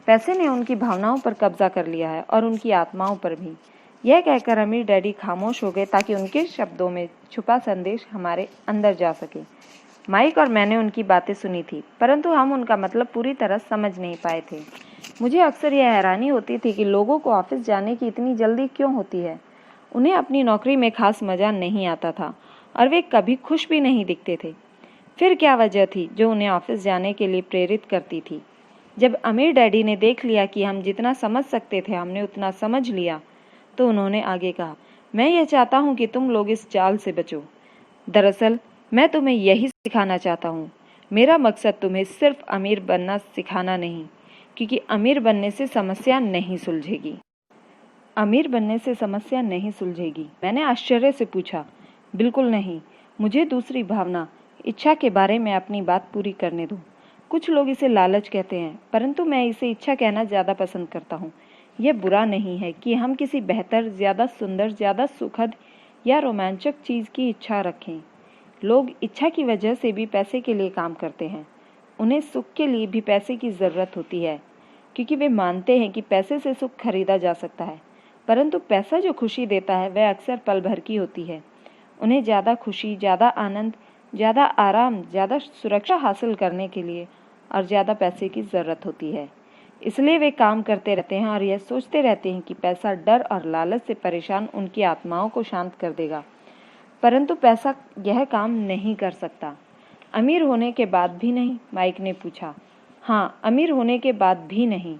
पैसे ने उनकी भावनाओं पर कब्जा कर लिया है और उनकी आत्माओं पर भी। यह कहकर अमीर डैडी खामोश हो गए ताकि उनके शब्दों में छुपा संदेश हमारे अंदर जा सके। माइक और मैंने उनकी बातें सुनी थी, परंतु हम उनका मतलब पूरी तरह समझ नहीं पाए थे। मुझे अक्सर यह हैरानी होती थी कि लोगों को ऑफिस जाने की इतनी जल्दी क्यों होती है। उन्हें अपनी नौकरी में खास मजा नहीं आता था और वे कभी खुश भी नहीं दिखते थे। फिर क्या वजह थी जो उन्हें ऑफिस जाने के लिए प्रेरित करती थी? जब अमीर डैडी ने देख लिया कि हम जितना समझ सकते थे हमने उतना समझ लिया, तो उन्होंने आगे कहा, मैं यह चाहता हूँ कि तुम लोग इस जाल से बचो। दरअसल मैं तुम्हें यही सिखाना चाहता हूँ। मेरा मकसद तुम्हें सिर्फ अमीर बनना सिखाना नहीं, क्योंकि अमीर बनने से समस्या नहीं सुलझेगी। अमीर बनने से समस्या नहीं सुलझेगी? मैंने आश्चर्य से पूछा। बिल्कुल नहीं, मुझे दूसरी भावना, इच्छा के बारे में अपनी बात पूरी करने दो। कुछ लोग इसे लालच कहते हैं, परंतु मैं इसे इच्छा कहना ज़्यादा पसंद करता हूँ। यह बुरा नहीं है कि हम किसी बेहतर, ज़्यादा सुंदर, ज़्यादा सुखद या रोमांचक चीज़ की इच्छा रखें। लोग इच्छा की वजह से भी पैसे के लिए काम करते हैं। उन्हें सुख के लिए भी पैसे की ज़रूरत होती है, क्योंकि वे मानते हैं कि पैसे से सुख खरीदा जा सकता है। परंतु पैसा जो खुशी देता है वह अक्सर पल भर की होती है। उन्हें ज़्यादा खुशी, ज़्यादा आनंद, ज़्यादा आराम, ज़्यादा सुरक्षा हासिल करने के लिए और ज़्यादा पैसे की ज़रूरत होती है। इसलिए वे काम करते रहते हैं और यह सोचते रहते हैं कि पैसा डर और लालच से परेशान उनकी आत्माओं को शांत कर देगा, परंतु पैसा यह काम नहीं कर सकता। अमीर होने के बाद भी नहीं? माइक ने पूछा। हाँ, अमीर होने के बाद भी नहीं,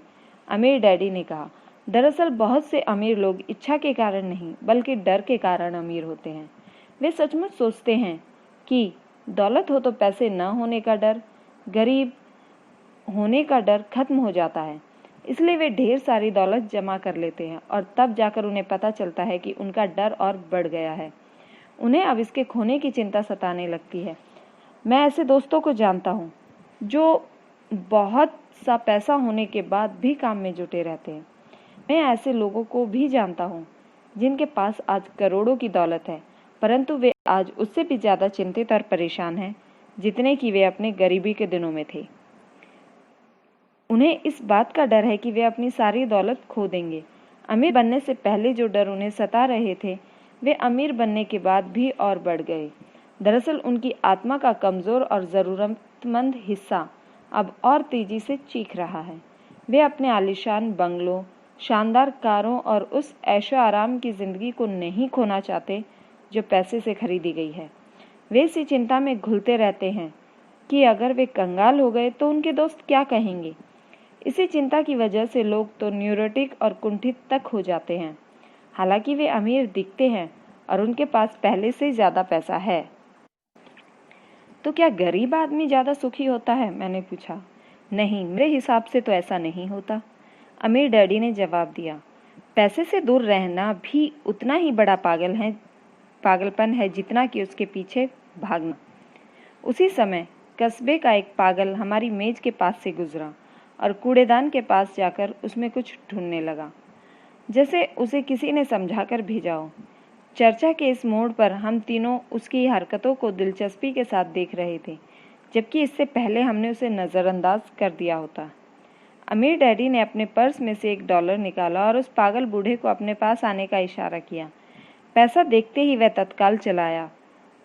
अमीर डैडी ने कहा। दरअसल बहुत से अमीर लोग इच्छा के कारण नहीं बल्कि डर के कारण अमीर होते हैं। वे सचमुच सोचते हैं कि दौलत हो तो पैसे न होने का डर, गरीब होने का डर खत्म हो जाता है। इसलिए वे ढेर सारी दौलत जमा कर लेते हैं और तब जाकर उन्हें पता चलता है कि उनका डर और बढ़ गया है। उन्हें अब इसके खोने की चिंता सताने लगती है। मैं ऐसे दोस्तों को जानता हूँ जो बहुत सा पैसा होने के बाद भी काम में जुटे रहते हैं। मैं ऐसे लोगों को भी जानता हूँ जिनके पास आज करोड़ों की दौलत है, परंतु वे आज उससे भी ज़्यादा चिंतित और परेशान हैं जितने कि वे अपने गरीबी के दिनों में थे। उन्हें इस बात का डर है कि वे अपनी सारी दौलत खो देंगे। अमीर बनने से पहले जो डर उन्हें सता रहे थे वे अमीर बनने के बाद भी और बढ़ गए। दरअसल उनकी आत्मा का कमज़ोर और ज़रूरतमंद हिस्सा अब और तेजी से चीख रहा है। वे अपने आलीशान बंगलों, शानदार कारों और उस ऐशो आराम की ज़िंदगी को नहीं खोना चाहते जो पैसे से खरीदी गई है। वे इसी चिंता में घुलते रहते हैं कि अगर वे कंगाल हो गए तो उनके दोस्त क्या कहेंगे। इसी चिंता की वजह से लोग तो न्यूरोटिक और कुंठित तक हो जाते हैं, हालांकि वे अमीर दिखते हैं और उनके पास पहले से ज़्यादा पैसा है। तो क्या गरीब आदमी ज़्यादा सुखी होता है? मैंने पूछा। नहीं, मेरे हिसाब से तो ऐसा नहीं होता। अमीर डैडी ने जवाब दिया, पैसे से दूर रहना भी उतना ही बड़ा पागलपन है जितना कि उसके पीछे भागना। उसी समय कस्बे का एक पागल हमारी मेज के पास से गुजरा और कूड़ेदान के पास जाकर उसमें कुछ ढूंढने लगा, जैसे उसे किसी ने समझाकर भेजा हो। चर्चा के इस मोड़ पर हम तीनों उसकी हरकतों को दिलचस्पी के साथ देख रहे थे, जबकि इससे पहले हमने उसे नज़रअंदाज कर दिया होता। अमीर डैडी ने अपने पर्स में से $1 निकाला और उस पागल बूढ़े को अपने पास आने का इशारा किया। पैसा देखते ही वह तत्काल चला आया।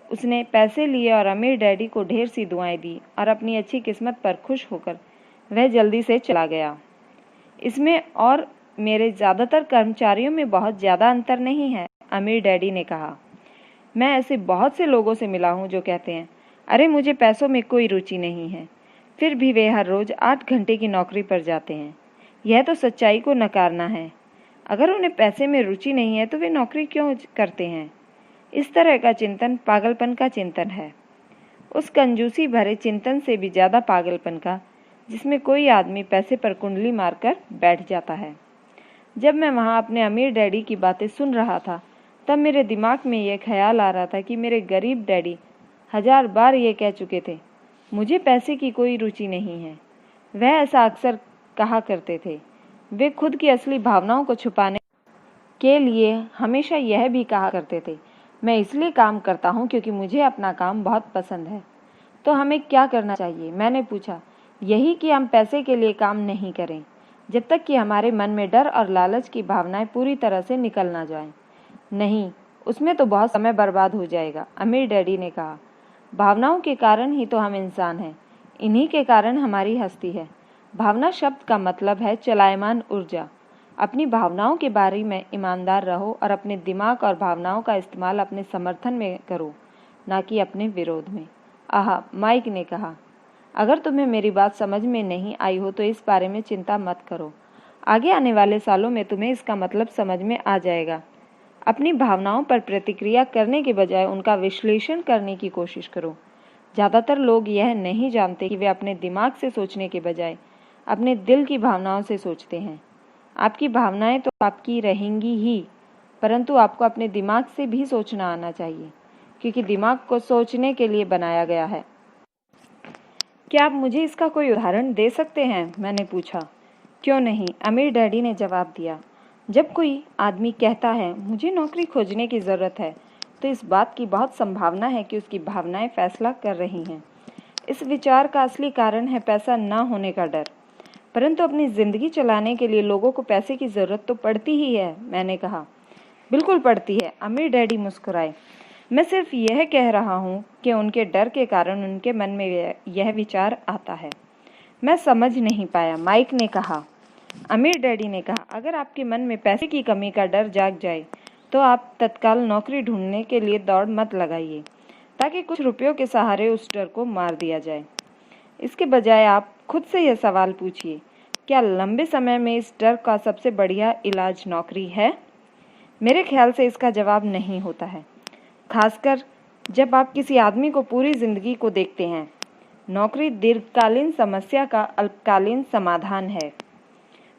उसने पैसे लिए और अमीर डैडी को ढेर सी दुआएं दी और अपनी अच्छी किस्मत पर खुश होकर वह जल्दी से चला गया। इसमें और मेरे ज़्यादातर कर्मचारियों में बहुत ज़्यादा अंतर नहीं है, अमीर डैडी ने कहा। मैं ऐसे बहुत से लोगों से मिला हूँ जो कहते हैं, अरे मुझे पैसों में कोई रुचि नहीं है, फिर भी वे हर रोज़ 8 घंटे की नौकरी पर जाते हैं। यह तो सच्चाई को नकारना है। अगर उन्हें पैसे में रुचि नहीं है तो वे नौकरी क्यों करते हैं? इस तरह का चिंतन पागलपन का चिंतन है। उस कंजूसी भरे चिंतन से भी ज़्यादा पागलपन का जिसमें कोई आदमी पैसे पर कुंडली मारकर बैठ जाता है। जब मैं वहाँ अपने अमीर डैडी की बातें सुन रहा था, तब मेरे दिमाग में यह ख्याल आ रहा था कि मेरे गरीब डैडी 1000 बार ये कह चुके थे, मुझे पैसे की कोई रुचि नहीं है। वह ऐसा अक्सर कहा करते थे। वे खुद की असली भावनाओं को छुपाने के लिए हमेशा यह भी कहा करते थे, मैं इसलिए काम करता हूँ क्योंकि मुझे अपना काम बहुत पसंद है। तो हमें क्या करना चाहिए? मैंने पूछा। यही कि हम पैसे के लिए काम नहीं करें, जब तक कि हमारे मन में डर और लालच की भावनाएं पूरी तरह से निकल ना जाएं। नहीं, उसमें तो बहुत समय बर्बाद हो जाएगा, अमीर डैडी ने कहा। भावनाओं के कारण ही तो हम इंसान हैं, इन्हीं के कारण हमारी हस्ती है। भावना शब्द का मतलब है चलायमान ऊर्जा। अपनी भावनाओं के बारे में ईमानदार रहो और अपने दिमाग और भावनाओं का इस्तेमाल अपने समर्थन में करो, ना कि अपने विरोध में। आहा, माइक ने कहा। अगर तुम्हें मेरी बात समझ में नहीं आई हो तो इस बारे में चिंता मत करो। आगे आने वाले सालों में तुम्हें इसका मतलब समझ में आ जाएगा। अपनी भावनाओं पर प्रतिक्रिया करने के बजाय उनका विश्लेषण करने की कोशिश करो। ज़्यादातर लोग यह नहीं जानते कि वे अपने दिमाग से सोचने के बजाय अपने दिल की भावनाओं से सोचते हैं। आपकी भावनाएं तो आपकी रहेंगी ही, परंतु आपको अपने दिमाग से भी सोचना आना चाहिए, क्योंकि दिमाग को सोचने के लिए बनाया गया है। क्या आप मुझे इसका कोई उदाहरण दे सकते हैं? मैंने पूछा। क्यों नहीं, अमीर डैडी ने जवाब दिया। जब कोई आदमी कहता है मुझे नौकरी खोजने की ज़रूरत है, तो इस बात की बहुत संभावना है कि उसकी भावनाएं फैसला कर रही हैं। इस विचार का असली कारण है पैसा ना होने का डर। परंतु अपनी ज़िंदगी चलाने के लिए लोगों को पैसे की ज़रूरत तो पड़ती ही है, मैंने कहा। बिल्कुल पड़ती है, अमीर डैडी मुस्कुराए। मैं सिर्फ यह कह रहा हूँ कि उनके डर के कारण उनके मन में यह विचार आता है। मैं समझ नहीं पाया, माइक ने कहा। अमीर डैडी ने कहा, अगर आपके मन में पैसे की कमी का डर जाग जाए तो आप तत्काल नौकरी ढूंढने के लिए दौड़ मत लगाइए, ताकि कुछ रुपयों के सहारे उस डर को मार दिया जाए। इसके बजाय आप खुद से यह सवाल पूछिए, क्या लंबे समय में इस डर का सबसे बढ़िया इलाज नौकरी है? मेरे ख्याल से इसका जवाब नहीं होता है, खासकर जब आप किसी आदमी को पूरी जिंदगी को देखते हैं। नौकरी दीर्घकालीन समस्या का अल्पकालीन समाधान है।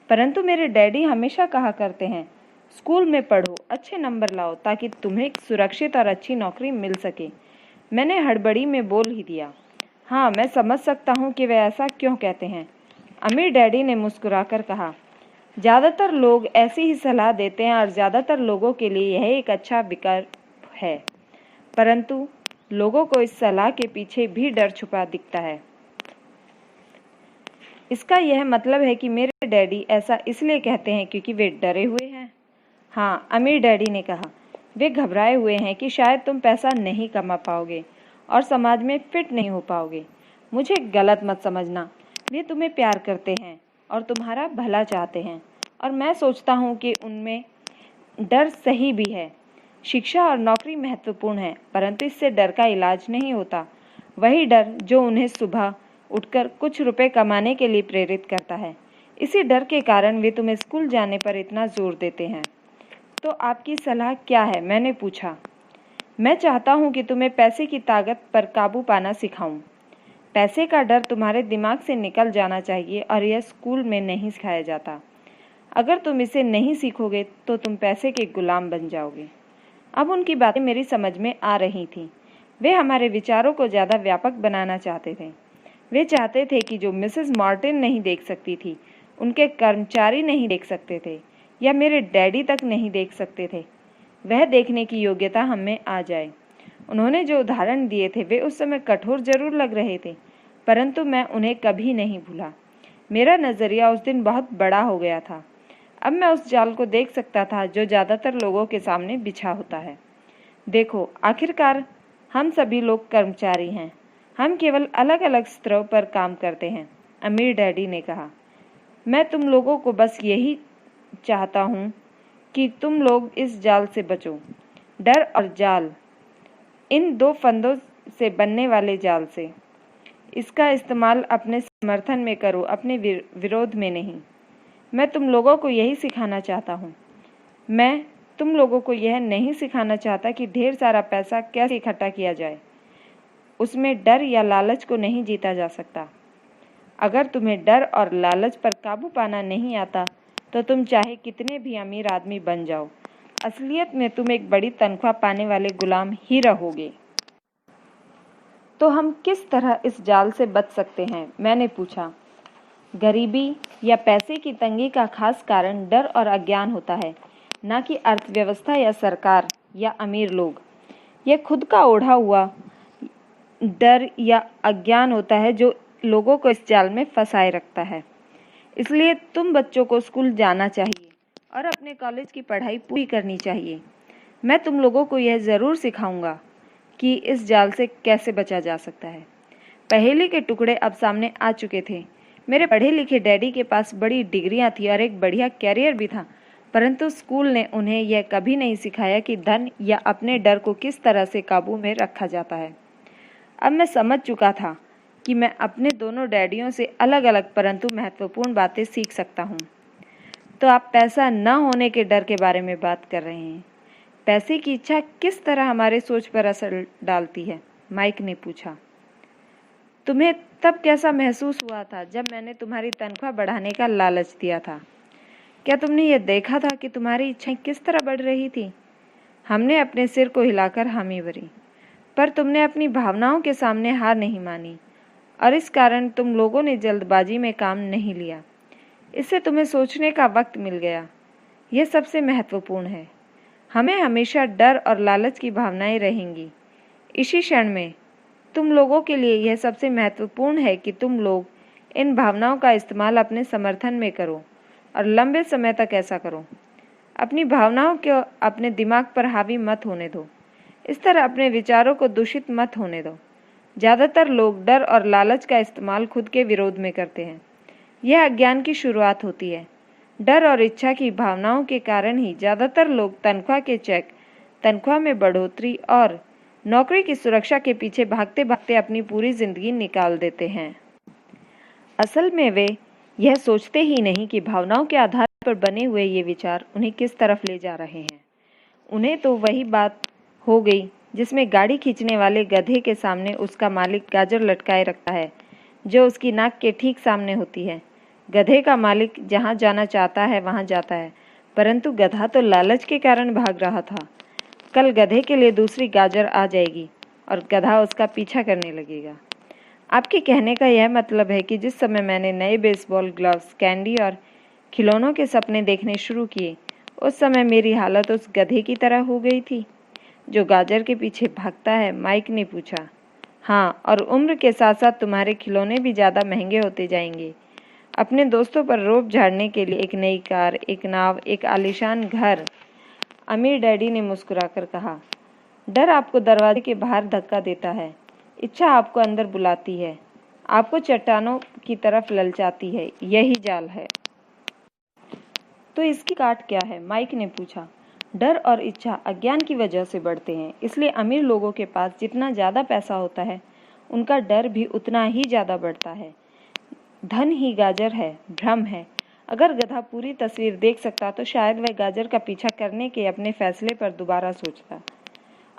परंतु मेरे डैडी हमेशा कहा करते हैं, स्कूल में पढ़ो, अच्छे नंबर लाओ, ताकि तुम्हें एक सुरक्षित और अच्छी नौकरी मिल सके। मैंने हड़बड़ी में बोल ही दिया, हाँ, मैं समझ सकता हूँ कि वे ऐसा क्यों कहते हैं। अमीर डैडी ने मुस्कुराकर कहा, ज़्यादातर लोग ऐसी ही सलाह देते हैं और ज़्यादातर लोगों के लिए यह एक अच्छा विकल्प है, परंतु लोगों को इस सलाह के पीछे भी डर छुपा दिखता है। इसका यह मतलब है कि मेरे डैडी ऐसा इसलिए कहते हैं क्योंकि वे डरे हुए हैं? हाँ, अमीर डैडी ने कहा, वे घबराए हुए हैं कि शायद तुम पैसा नहीं कमा पाओगे और समाज में फिट नहीं हो पाओगे। मुझे गलत मत समझना, वे तुम्हें प्यार करते हैं और तुम्हारा भला चाहते हैं, और मैं सोचता हूँ कि उनमें डर सही भी है। शिक्षा और नौकरी महत्वपूर्ण है, परंतु इससे डर का इलाज नहीं होता। वही डर जो उन्हें सुबह उठकर कुछ रुपए कमाने के लिए प्रेरित करता है। इसी डर के कारण वे तुम्हें स्कूल जाने पर इतना जोर देते हैं। तो आपकी सलाह क्या है? मैंने पूछा। मैं चाहता हूँ कि तुम्हें पैसे की ताकत पर काबू पाना सिखाऊं। पैसे का डर तुम्हारे दिमाग से निकल जाना चाहिए और यह स्कूल में नहीं सिखाया जाता। अगर तुम इसे नहीं सीखोगे तो तुम पैसे के गुलाम बन जाओगे। अब उनकी बातें मेरी समझ में आ रही थीं। वे हमारे विचारों को ज़्यादा व्यापक बनाना चाहते थे। वे चाहते थे कि जो मिसेस मार्टिन नहीं देख सकती थी, उनके कर्मचारी नहीं देख सकते थे या मेरे डैडी तक नहीं देख सकते थे, वह देखने की योग्यता हम में आ जाए। उन्होंने जो उदाहरण दिए थे वे उस समय कठोर जरूर लग रहे थे, परंतु मैं उन्हें कभी नहीं भूला। मेरा नज़रिया उस दिन बहुत बड़ा हो गया था। अब मैं उस जाल को देख सकता था जो ज़्यादातर लोगों के सामने बिछा होता है। देखो, आखिरकार हम सभी लोग कर्मचारी हैं। हम केवल अलग अलग स्तरों पर काम करते हैं, अमीर डैडी ने कहा। मैं तुम लोगों को बस यही चाहता हूँ कि तुम लोग इस जाल से बचो। डर और जाल, इन दो फंदों से बनने वाले जाल से। इसका इस्तेमाल अपने समर्थन में करो, अपने विरोध में नहीं। मैं तुम लोगों को यही सिखाना चाहता हूँ। मैं तुम लोगों को यह नहीं सिखाना चाहता कि ढेर सारा पैसा कैसे इकट्ठा किया जाए। उसमें डर या लालच को नहीं जीता जा सकता। अगर तुम्हें डर और लालच पर काबू पाना नहीं आता तो तुम चाहे कितने भी अमीर आदमी बन जाओ, असलियत में तुम एक बड़ी तनख्वाह पाने वाले गुलाम ही रहोगे। तो हम किस तरह इस जाल से बच सकते हैं? मैंने पूछा। गरीबी या पैसे की तंगी का खास कारण डर और अज्ञान होता है, ना कि अर्थव्यवस्था या सरकार या अमीर लोग। यह खुद का ओढ़ा हुआ डर या अज्ञान होता है जो लोगों को इस जाल में फंसाए रखता है। इसलिए तुम बच्चों को स्कूल जाना चाहिए और अपने कॉलेज की पढ़ाई पूरी करनी चाहिए। मैं तुम लोगों को यह ज़रूर सिखाऊंगा कि इस जाल से कैसे बचा जा सकता है। पहेली के टुकड़े अब सामने आ चुके थे। मेरे पढ़े लिखे डैडी के पास बड़ी डिग्रियां थी और एक बढ़िया कैरियर भी था, परंतु स्कूल ने उन्हें यह कभी नहीं सिखाया कि धन या अपने डर को किस तरह से काबू में रखा जाता है। अब मैं समझ चुका था कि मैं अपने दोनों डैडियों से अलग अलग परंतु महत्वपूर्ण बातें सीख सकता हूँ। तो आप पैसा न होने के डर के बारे में बात कर रहे हैं। पैसे की इच्छा किस तरह हमारे सोच पर असर डालती है? माइक ने पूछा। तुम्हें तब कैसा महसूस हुआ था जब मैंने तुम्हारी तनख्वाह बढ़ाने का लालच दिया था? क्या तुमने यह देखा था कि तुम्हारी इच्छाएं किस तरह बढ़ रही थी? हमने अपने सिर को हिलाकर हामी भरी, पर तुमने अपनी भावनाओं के सामने हार नहीं मानी और इस कारण तुम लोगों ने जल्दबाजी में काम नहीं लिया। इससे तुम्हें सोचने का वक्त मिल गया। यह सबसे महत्वपूर्ण है। हमें हमेशा डर और लालच की भावनाएं रहेंगी। इसी क्षण में तुम लोगों के लिए यह सबसे महत्वपूर्ण है कि तुम लोग इन भावनाओं का इस्तेमाल अपने समर्थन में करो और लंबे समय तक ऐसा करो। अपनी भावनाओं को अपने दिमाग पर हावी मत होने दो। इस तरह अपने विचारों को दूषित मत होने दो। ज़्यादातर लोग डर और लालच का इस्तेमाल खुद के विरोध में करते हैं। यह अज्ञान की शुरुआत होती है। डर और इच्छा की भावनाओं के कारण ही ज़्यादातर लोग तनख्वाह के चेक, तनख्वाह में बढ़ोतरी और नौकरी की सुरक्षा के पीछे भागते भागते अपनी पूरी जिंदगी निकाल देते हैं। असल में वे यह सोचते ही नहीं कि भावनाओं के आधार पर बने हुए ये विचार उन्हें किस तरफ ले जा रहे हैं। उन्हें तो वही बात हो गई जिसमें गाड़ी खींचने वाले गधे के सामने उसका मालिक गाजर लटकाए रखता है, जो उसकी नाक के ठीक सामने होती है। गधे का मालिक जहाँ जाना चाहता है वहाँ जाता है, परंतु गधा तो लालच के कारण भाग रहा था। कल गधे के लिए दूसरी गाजर आ जाएगी और गधा उसका पीछा करने लगेगा। आपके कहने का यह मतलब है कि जिस समय मैंने नए बेसबॉल ग्लव्स, कैंडी और खिलौनों के सपने देखने शुरू किए, उस समय मेरी हालत उस गधे की तरह हो गई थी जो गाजर के पीछे भागता है? माइक ने पूछा। हाँ, और उम्र के साथ साथ तुम्हारे खिलौने भी ज़्यादा महंगे होते जाएंगे। अपने दोस्तों पर रोब झाड़ने के लिए एक नई कार, एक नाव, एक आलीशान घर, अमीर डैडी ने मुस्कुराकर कहा। डर आपको दरवाजे के बाहर धक्का देता है। इच्छा आपको अंदर बुलाती है, आपको चट्टानों की तरफ ललचाती है। यही जाल है। तो इसकी काट क्या है? माइक ने पूछा। डर और इच्छा अज्ञान की वजह से बढ़ते हैं, इसलिए अमीर लोगों के पास जितना ज़्यादा पैसा होता है, उनका डर भी उतना ही ज़्यादा बढ़ता है। धन ही गाजर है, भ्रम है। अगर गधा पूरी तस्वीर देख सकता तो शायद वह गाजर का पीछा करने के अपने फैसले पर दोबारा सोचता।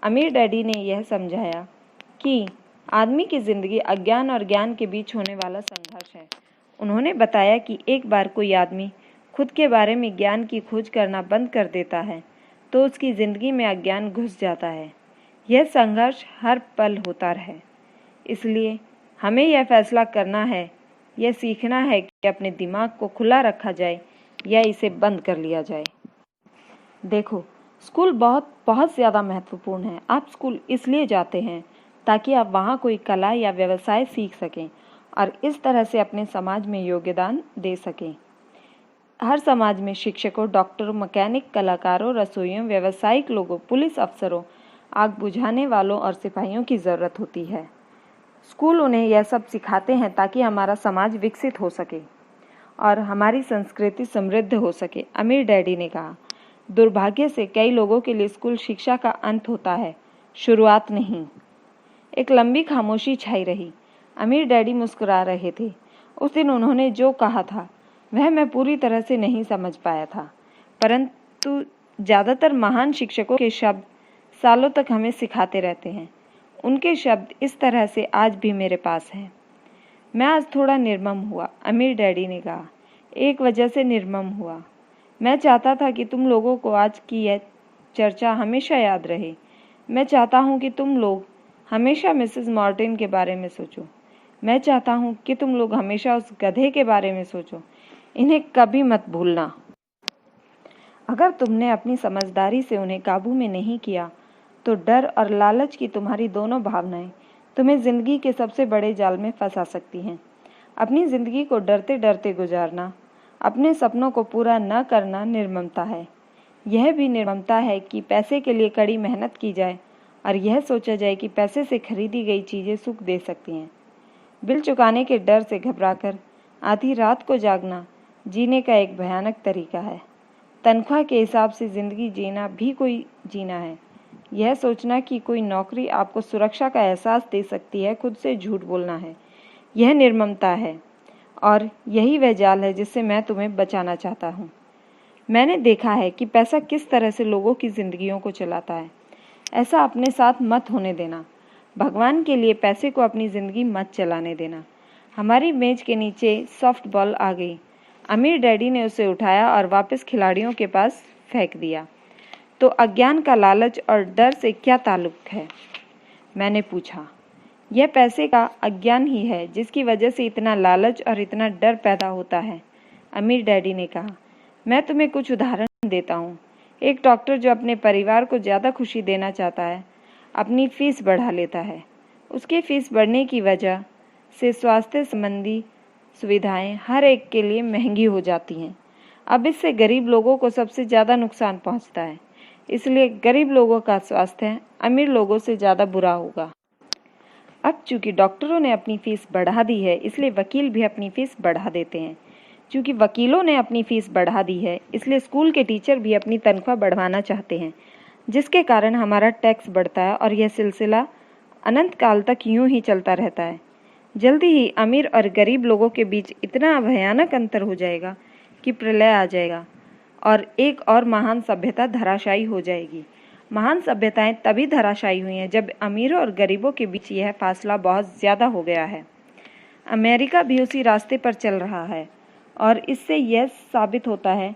अमीर डैडी ने यह समझाया कि आदमी की जिंदगी अज्ञान और ज्ञान के बीच होने वाला संघर्ष है। उन्होंने बताया कि एक बार कोई आदमी खुद के बारे में ज्ञान की खोज करना बंद कर देता है तो उसकी ज़िंदगी में अज्ञान घुस जाता है। यह संघर्ष हर पल होता है। इसलिए हमें यह फैसला करना है, यह सीखना है कि अपने दिमाग को खुला रखा जाए या इसे बंद कर लिया जाए। देखो, स्कूल बहुत ज़्यादा महत्वपूर्ण है। आप स्कूल इसलिए जाते हैं ताकि आप वहाँ कोई कला या व्यवसाय सीख सकें और इस तरह से अपने समाज में योगदान दे सकें। हर समाज में शिक्षकों, डॉक्टरों, मैकेनिक, कलाकारों, रसोइयों, व्यावसायिक लोगों, पुलिस अफसरों, आग बुझाने वालों और सिपाहियों की ज़रूरत होती है। स्कूल उन्हें यह सब सिखाते हैं ताकि हमारा समाज विकसित हो सके और हमारी संस्कृति समृद्ध हो सके। अमीर डैडी ने कहा, दुर्भाग्य से कई लोगों के लिए स्कूल शिक्षा का अंत होता है, शुरुआत नहीं। एक लंबी खामोशी छाई रही। अमीर डैडी मुस्कुरा रहे थे। उस दिन उन्होंने जो कहा था वह मैं पूरी तरह से नहीं समझ पाया था, परंतु ज़्यादातर महान शिक्षकों के शब्द सालों तक हमें सिखाते रहते हैं। उनके शब्द इस तरह से आज भी मेरे पास हैं। मैं आज थोड़ा निर्मम हुआ, अमीर डैडी ने कहा। एक वजह से निर्मम हुआ। मैं चाहता था कि तुम लोगों को आज की यह चर्चा हमेशा याद रहे। मैं चाहता हूँ कि तुम लोग हमेशा मिसेस मार्टिन के बारे में सोचो। मैं चाहता हूँ कि तुम लोग हमेशा उस गधे के बारे में सोचो। इन्हें कभी मत भूलना। अगर तुमने अपनी समझदारी से उन्हें काबू में नहीं किया तो डर और लालच की तुम्हारी दोनों भावनाएं तुम्हें जिंदगी के सबसे बड़े जाल में फंसा सकती हैं। अपनी जिंदगी को डरते डरते गुजारना, अपने सपनों को पूरा न करना निर्ममता है। यह भी निर्ममता है कि पैसे के लिए कड़ी मेहनत की जाए और यह सोचा जाए कि पैसे से खरीदी गई चीज़ें सुख दे सकती हैं। बिल चुकाने के डर से घबराकर आधी रात को जागना जीने का एक भयानक तरीका है। तनख्वाह के हिसाब से ज़िंदगी जीना भी कोई जीना है। यह सोचना कि कोई नौकरी आपको सुरक्षा का एहसास दे सकती है, खुद से झूठ बोलना है। यह निर्ममता है और यही वह जाल है जिससे मैं तुम्हें बचाना चाहता हूँ। मैंने देखा है कि पैसा किस तरह से लोगों की ज़िंदगियों को चलाता है। ऐसा अपने साथ मत होने देना। भगवान के लिए पैसे को अपनी ज़िंदगी मत चलाने देना। हमारी मेज के नीचे सॉफ्ट बॉल आ गई। अमीर डैडी ने उसे उठाया और वापस खिलाड़ियों के पास फेंक दिया। तो अज्ञान का लालच और डर से क्या ताल्लुक है? मैंने पूछा। यह पैसे का अज्ञान ही है जिसकी वजह से इतना लालच और इतना डर पैदा होता है, अमीर डैडी ने कहा। मैं तुम्हें कुछ उदाहरण देता हूँ। एक डॉक्टर जो अपने परिवार को ज़्यादा खुशी देना चाहता है, अपनी फीस बढ़ा लेता है। उसकी फीस बढ़ने की वजह से स्वास्थ्य संबंधी सुविधाएं हर एक के लिए महंगी हो जाती हैं। अब इससे गरीब लोगों को सबसे ज़्यादा नुकसान पहुंचता है। इसलिए गरीब लोगों का स्वास्थ्य अमीर लोगों से ज़्यादा बुरा होगा। अब चूंकि डॉक्टरों ने अपनी फ़ीस बढ़ा दी है, इसलिए वकील भी अपनी फ़ीस बढ़ा देते हैं। चूंकि वकीलों ने अपनी फ़ीस बढ़ा दी है, इसलिए स्कूल के टीचर भी अपनी तनख्वाह बढ़वाना चाहते हैं, जिसके कारण हमारा टैक्स बढ़ता है और यह सिलसिला अनंत काल तक यूं ही चलता रहता है। जल्दी ही अमीर और गरीब लोगों के बीच इतना भयानक अंतर हो जाएगा कि प्रलय आ जाएगा और एक और महान सभ्यता धराशायी हो जाएगी। महान सभ्यताएं तभी धराशायी हुई हैं जब अमीरों और गरीबों के बीच यह फासला बहुत ज़्यादा हो गया है। अमेरिका भी उसी रास्ते पर चल रहा है और इससे यह साबित होता है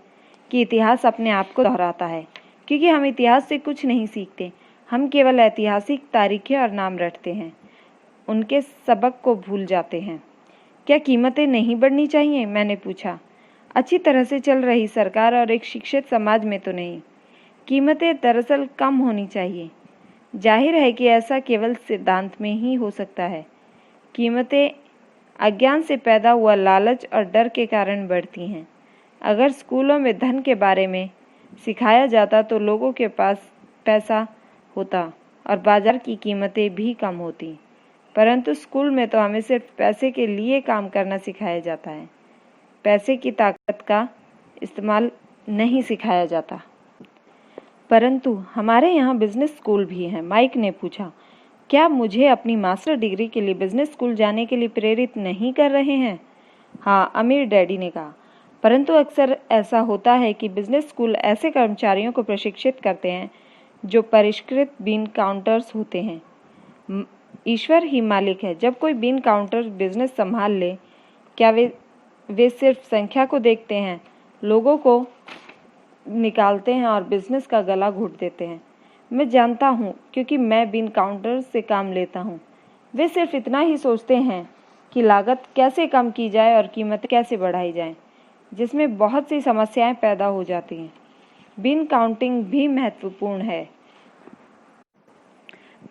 कि इतिहास अपने आप को दोहराता है, क्योंकि हम इतिहास से कुछ नहीं सीखते। हम केवल ऐतिहासिक तारीखें और नाम रटते हैं, उनके सबक को भूल जाते हैं। क्या कीमतें नहीं बढ़नी चाहिए? मैंने पूछा। अच्छी तरह से चल रही सरकार और एक शिक्षित समाज में तो नहीं। कीमतें दरअसल कम होनी चाहिए। जाहिर है कि ऐसा केवल सिद्धांत में ही हो सकता है। कीमतें अज्ञान से पैदा हुआ लालच और डर के कारण बढ़ती हैं। अगर स्कूलों में धन के बारे में सिखाया जाता तो लोगों के पास पैसा होता और बाजार की कीमतें भी कम होती, परंतु स्कूल में तो हमें सिर्फ पैसे के लिए काम करना सिखाया जाता है। पैसे की ताकत का इस्तेमाल नहीं सिखाया जाता। परंतु हमारे यहाँ बिजनेस स्कूल भी हैं। माइक ने पूछा, क्या मुझे अपनी मास्टर डिग्री के लिए बिजनेस स्कूल जाने के लिए प्रेरित नहीं कर रहे हैं? हाँ, अमीर डैडी ने कहा, परंतु अक्सर ऐसा होता है कि बिजनेस स्कूल ऐसे कर्मचारियों को प्रशिक्षित करते हैं जो परिष्कृत बीन काउंटर्स होते हैं। ईश्वर ही मालिक है। जब कोई बीन काउंटर बिजनेस संभाल ले, क्या वे सिर्फ संख्या को देखते हैं? लोगों को निकालते हैं और बिजनेस का गला घोट देते हैं। मैं जानता हूँ, क्योंकि मैं बिन काउंटर से काम लेता हूँ। वे सिर्फ इतना ही सोचते हैं कि लागत कैसे कम की जाए और कीमत कैसे बढ़ाई जाए, जिसमें बहुत सी समस्याएं पैदा हो जाती हैं। बिन काउंटिंग भी महत्वपूर्ण है।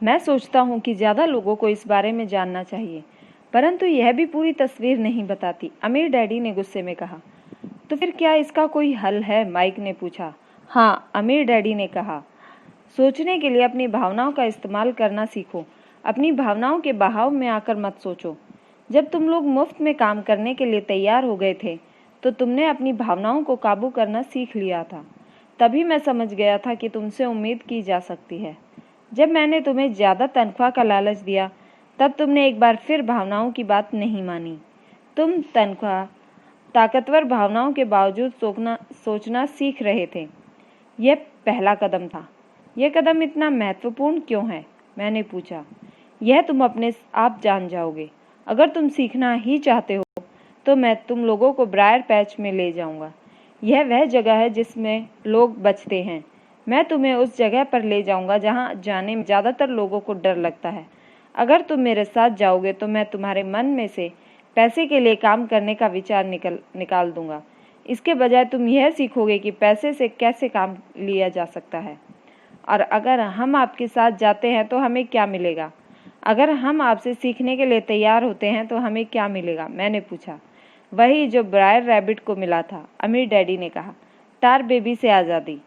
मैं सोचता हूँ कि ज़्यादा लोगों को इस बारे में जानना चाहिए, परंतु यह भी पूरी तस्वीर नहीं बताती, अमीर डैडी ने गुस्से में कहा। तो फिर क्या इसका कोई हल है? माइक ने पूछा। हाँ, अमीर डैडी ने कहा, सोचने के लिए अपनी भावनाओं का इस्तेमाल करना सीखो। अपनी भावनाओं के बहाव में आकर मत सोचो। जब तुम लोग मुफ्त में काम करने के लिए तैयार हो गए थे, तो तुमने अपनी भावनाओं को काबू करना सीख लिया था। तभी मैं समझ गया था कि तुमसे उम्मीद की जा सकती है। जब मैंने तुम्हें ज़्यादा तनख्वाह का लालच दिया, तब तुमने एक बार फिर भावनाओं की बात नहीं मानी। तुम ताकतवर भावनाओं के बावजूद सोचना सीख रहे थे। यह पहला कदम था। यह कदम इतना महत्वपूर्ण क्यों है? मैंने पूछा। यह तुम अपने आप जान जाओगे। अगर तुम सीखना ही चाहते हो, तो मैं तुम लोगों को ब्रायर पैच में ले जाऊंगा। यह वह जगह है जिसमें लोग बचते हैं। मैं तुम्हें उस जगह पर ले जाऊंगा जहां जाने में ज़्यादातर लोगों को डर लगता है। अगर तुम मेरे साथ जाओगे तो मैं तुम्हारे मन में से पैसे के लिए काम करने का विचार निकाल दूंगा। इसके बजाय तुम यह सीखोगे कि पैसे से कैसे काम लिया जा सकता है। और अगर हम आपके साथ जाते हैं तो हमें क्या मिलेगा? अगर हम आपसे सीखने के लिए तैयार होते हैं तो हमें क्या मिलेगा? मैंने पूछा। वही जो ब्रायर रैबिट को मिला था, अमीर डैडी ने कहा। टार बेबी से आज़ादी।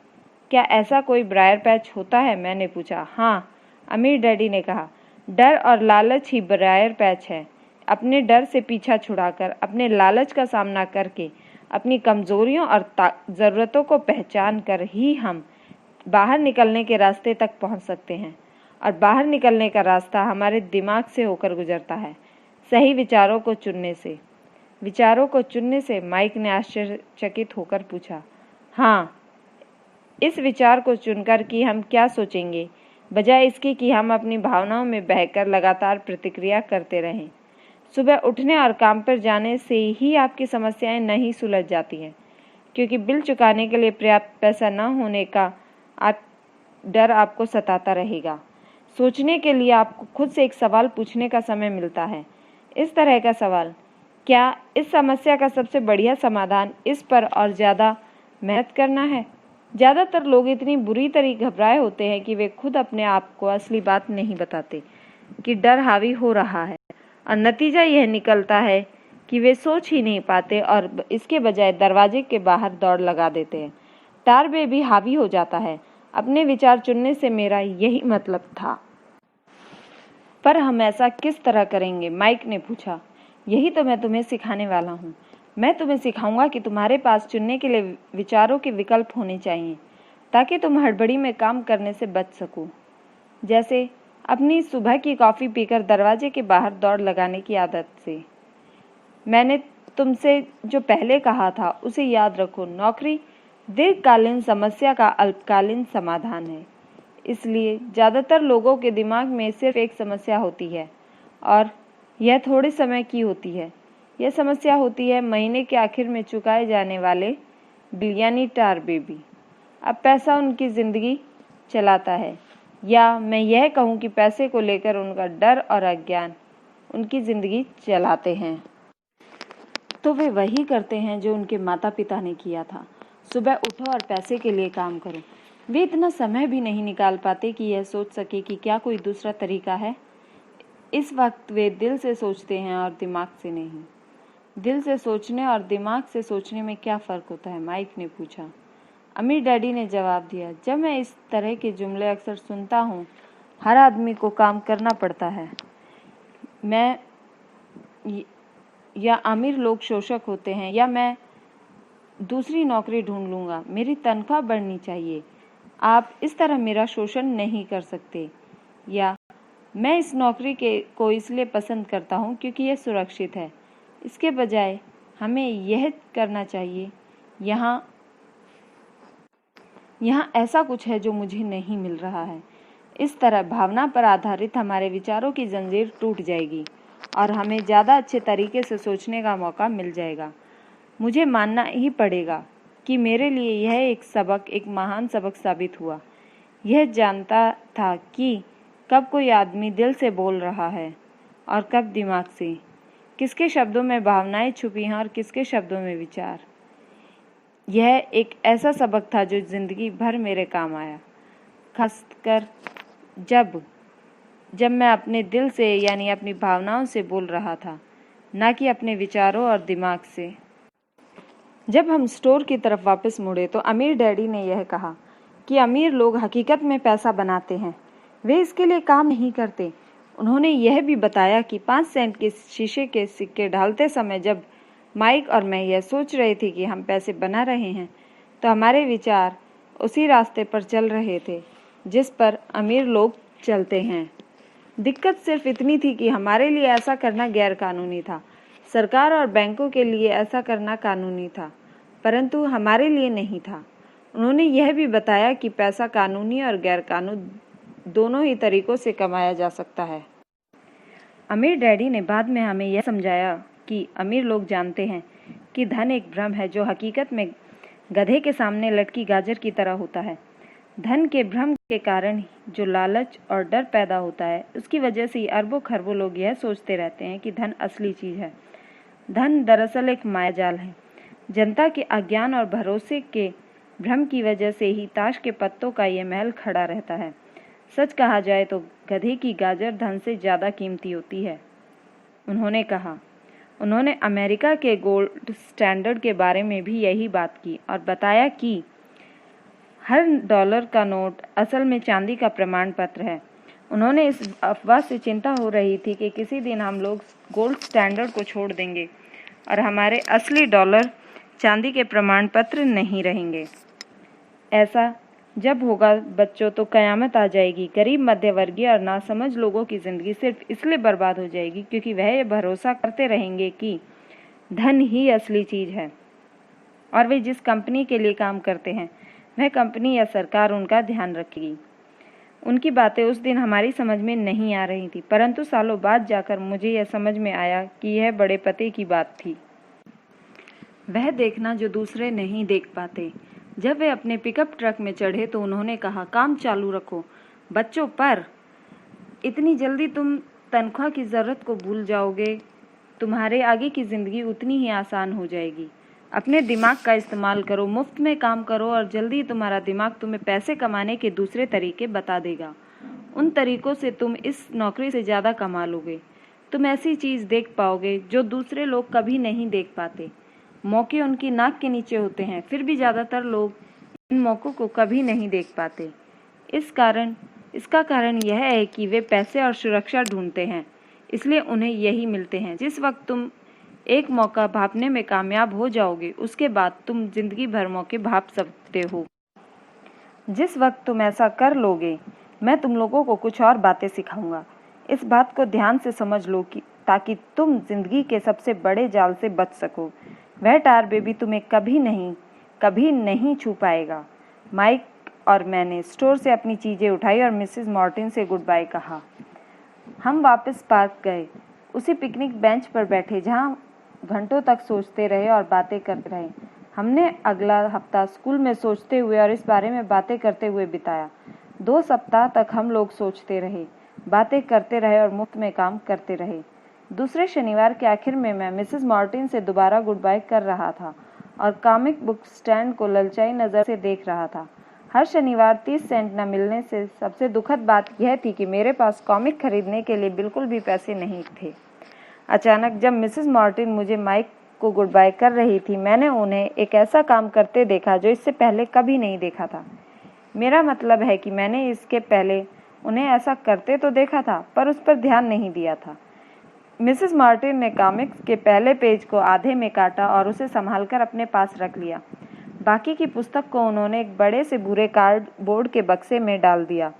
क्या ऐसा कोई ब्रायर पैच होता है? मैंने पूछा। हाँ, अमीर डैडी ने कहा। डर और लालच ही ब्रायर पैच है। अपने डर से पीछा छुड़ाकर, अपने लालच का सामना करके, अपनी कमजोरियों और ज़रूरतों को पहचान कर ही हम बाहर निकलने के रास्ते तक पहुंच सकते हैं। और बाहर निकलने का रास्ता हमारे दिमाग से होकर गुजरता है, सही विचारों को चुनने से। विचारों को चुनने से? माइक ने आश्चर्यचकित होकर पूछा। हाँ, इस विचार को चुनकर कि हम क्या सोचेंगे, बजाय इसके कि हम अपनी भावनाओं में बहकर लगातार प्रतिक्रिया करते रहें। सुबह उठने और काम पर जाने से ही आपकी समस्याएं नहीं सुलझ जाती हैं, क्योंकि बिल चुकाने के लिए पर्याप्त पैसा न होने का डर आपको सताता रहेगा। सोचने के लिए आपको खुद से एक सवाल पूछने का समय मिलता है। इस तरह का सवाल, क्या इस समस्या का सबसे बढ़िया समाधान इस पर और ज़्यादा मेहनत करना है? ज़्यादातर लोग इतनी बुरी तरह घबराए होते हैं कि वे खुद अपने आप को असली बात नहीं बताते कि डर हावी हो रहा है, और नतीजा यह निकलता है कि वे सोच ही नहीं पाते और इसके बजाय दरवाजे के बाहर दौड़ लगा देते हैं। टार बेबी हावी हो जाता है। अपने विचार चुनने से मेरा यही मतलब था। पर हम ऐसा किस तरह करेंगे? माइक ने पूछा। यही तो मैं तुम्हें सिखाने वाला हूँ। मैं तुम्हें सिखाऊंगा कि तुम्हारे पास चुनने के लिए विचारों के विकल्प होने चाहिए, ताकि तुम हड़बड़ी में काम करने से बच सको। जैसे अपनी सुबह की कॉफ़ी पीकर दरवाजे के बाहर दौड़ लगाने की आदत से। मैंने तुमसे जो पहले कहा था उसे याद रखो। नौकरी दीर्घकालीन समस्या का अल्पकालीन समाधान है। इसलिए ज़्यादातर लोगों के दिमाग में सिर्फ एक समस्या होती है, और यह थोड़े समय की होती है। यह समस्या होती है महीने के आखिर में चुकाए जाने वाले बिल, यानी टार बेबी। अब पैसा उनकी ज़िंदगी चलाता है, या मैं यह कहूँ कि पैसे को लेकर उनका डर और अज्ञान उनकी ज़िंदगी चलाते हैं। तो वे वही करते हैं जो उनके माता पिता ने किया था। सुबह उठो और पैसे के लिए काम करो। वे इतना समय भी नहीं निकाल पाते कि यह सोच सके कि क्या कोई दूसरा तरीका है। इस वक्त वे दिल से सोचते हैं और दिमाग से नहीं। दिल से सोचने और दिमाग से सोचने में क्या फ़र्क होता है? माइक ने पूछा। अमीर डैडी ने जवाब दिया। जब मैं इस तरह के जुमले अक्सर सुनता हूँ, हर आदमी को काम करना पड़ता है। मैं या अमीर लोग शोषक होते हैं, या मैं दूसरी नौकरी ढूंढ लूँगा। मेरी तनख्वाह बढ़नी चाहिए। आप इस तरह मेरा शोषण नहीं कर सकते। या मैं इस नौकरी को इसलिए पसंद करता हूँ क्योंकि यह सुरक्षित है। इसके बजाय हमें यह करना चाहिए। यहाँ ऐसा कुछ है जो मुझे नहीं मिल रहा है। इस तरह भावना पर आधारित हमारे विचारों की जंजीर टूट जाएगी और हमें ज़्यादा अच्छे तरीके से सोचने का मौका मिल जाएगा। मुझे मानना ही पड़ेगा कि मेरे लिए यह एक महान सबक साबित हुआ। यह जानता था कि कब कोई आदमी दिल से बोल रहा है और कब दिमाग से, किसके शब्दों में भावनाएं छुपी हैं और किसके शब्दों में विचार। यह एक ऐसा सबक था जो जिंदगी भर मेरे काम आया, खासकर जब मैं अपने दिल से यानी अपनी भावनाओं से बोल रहा था, ना कि अपने विचारों और दिमाग से। जब हम स्टोर की तरफ वापस मुड़े तो अमीर डैडी ने यह कहा कि अमीर लोग हकीकत में पैसा बनाते हैं, वे इसके लिए काम नहीं करते। उन्होंने यह भी बताया कि 5 सेंट के शीशे के सिक्के ढालते समय जब माइक और मैं यह सोच रहे थे कि हम पैसे बना रहे हैं, तो हमारे विचार उसी रास्ते पर चल रहे थे जिस पर अमीर लोग चलते हैं। दिक्कत सिर्फ इतनी थी कि हमारे लिए ऐसा करना गैर कानूनी था। सरकार और बैंकों के लिए ऐसा करना कानूनी था, परंतु हमारे लिए नहीं था। उन्होंने यह भी बताया कि पैसा कानूनी और गैर कानूनी दोनों ही तरीकों से कमाया जा सकता है। अमीर डैडी ने बाद में हमें यह समझाया कि अमीर लोग जानते हैं कि धन एक भ्रम है जो हकीकत में गधे के सामने लटकी गाजर की तरह होता है। धन के भ्रम के कारण जो लालच और डर पैदा होता है, उसकी वजह से अरबों खरबों लोग यह सोचते रहते हैं कि धन असली चीज है। धन दरअसल एक मायाजाल है। जनता के अज्ञान और भरोसे के भ्रम की वजह से ही ताश के पत्तों का ये महल खड़ा रहता है। सच कहा जाए तो गधे की गाजर धन से ज्यादा कीमती होती है, उन्होंने कहा। उन्होंने अमेरिका के गोल्ड स्टैंडर्ड के बारे में भी यही बात की और बताया कि हर डॉलर का नोट असल में चांदी का प्रमाण पत्र है। उन्होंने इस अफवाह से चिंता हो रही थी कि किसी दिन हम लोग गोल्ड स्टैंडर्ड को छोड़ देंगे और हमारे असली डॉलर चांदी के प्रमाण पत्र नहीं रहेंगे। ऐसा जब होगा बच्चों तो कयामत आ जाएगी। गरीब, मध्यवर्गीय और नासमझ लोगों की जिंदगी सिर्फ इसलिए बर्बाद हो जाएगी क्योंकि वह ये भरोसा करते रहेंगे कि धन ही असली चीज है और वे जिस कंपनी के लिए काम करते हैं वह कंपनी या सरकार उनका ध्यान रखेगी। उनकी बातें उस दिन हमारी समझ में नहीं आ रही थी, परंतु सालों बाद जाकर मुझे यह समझ में आया कि यह बड़े पते की बात थी। वह देखना जो दूसरे नहीं देख पाते। जब वे अपने पिकअप ट्रक में चढ़े तो उन्होंने कहा, काम चालू रखो बच्चों, पर इतनी जल्दी तुम तनख्वाह की ज़रूरत को भूल जाओगे। तुम्हारे आगे की ज़िंदगी उतनी ही आसान हो जाएगी। अपने दिमाग का इस्तेमाल करो, मुफ्त में काम करो और जल्दी तुम्हारा दिमाग तुम्हें पैसे कमाने के दूसरे तरीके बता देगा। उन तरीकों से तुम इस नौकरी से ज़्यादा कमा लोगे। तुम ऐसी चीज़ देख पाओगे जो दूसरे लोग कभी नहीं देख पाते। मौके उनकी नाक के नीचे होते हैं, फिर भी ज़्यादातर लोग इन मौक़ों को कभी नहीं देख पाते। इसका कारण यह है कि वे पैसे और सुरक्षा ढूंढते हैं, इसलिए उन्हें यही मिलते हैं। जिस वक्त तुम एक मौका भांपने में कामयाब हो जाओगे, उसके बाद तुम जिंदगी भर मौके भांप सकते हो। जिस वक्त तुम ऐसा कर लोगे, मैं तुम लोगों को कुछ और बातें सिखाऊंगा। इस बात को ध्यान से समझ लो कि ताकि तुम जिंदगी के सबसे बड़े जाल से बच सको। वह टायर बेबी तुम्हें कभी नहीं छू पाएगा। माइक और मैंने स्टोर से अपनी चीज़ें उठाई और मिसेस मॉर्टिन से गुड बाय कहा। हम वापस पार्क गए, उसी पिकनिक बेंच पर बैठे जहाँ घंटों तक सोचते रहे और बातें करते रहे। हमने अगला हफ्ता स्कूल में सोचते हुए और इस बारे में बातें करते हुए बिताया। 2 सप्ताह तक हम लोग सोचते रहे, बातें करते रहे और मुफ्त में काम करते रहे। दूसरे शनिवार के आखिर में मैं मिसेस मार्टिन से दोबारा गुड बाय कर रहा था और कॉमिक बुक स्टैंड को ललचाई नज़र से देख रहा था। हर शनिवार 30 सेंट न मिलने से सबसे दुखद बात यह थी कि मेरे पास कॉमिक खरीदने के लिए बिल्कुल भी पैसे नहीं थे। अचानक जब मिसेस मार्टिन मुझे माइक को गुड बाय कर रही थी, मैंने उन्हें एक ऐसा काम करते देखा जो इससे पहले कभी नहीं देखा था। मेरा मतलब है कि मैंने इसके पहले उन्हें ऐसा करते तो देखा था, पर उस पर ध्यान नहीं दिया था। मिसेस मार्टिन ने कॉमिक्स के पहले पेज को आधे में काटा और उसे संभालकर अपने पास रख लिया। बाकी की पुस्तक को उन्होंने एक बड़े से भूरे कार्डबोर्ड के बक्से में डाल दिया।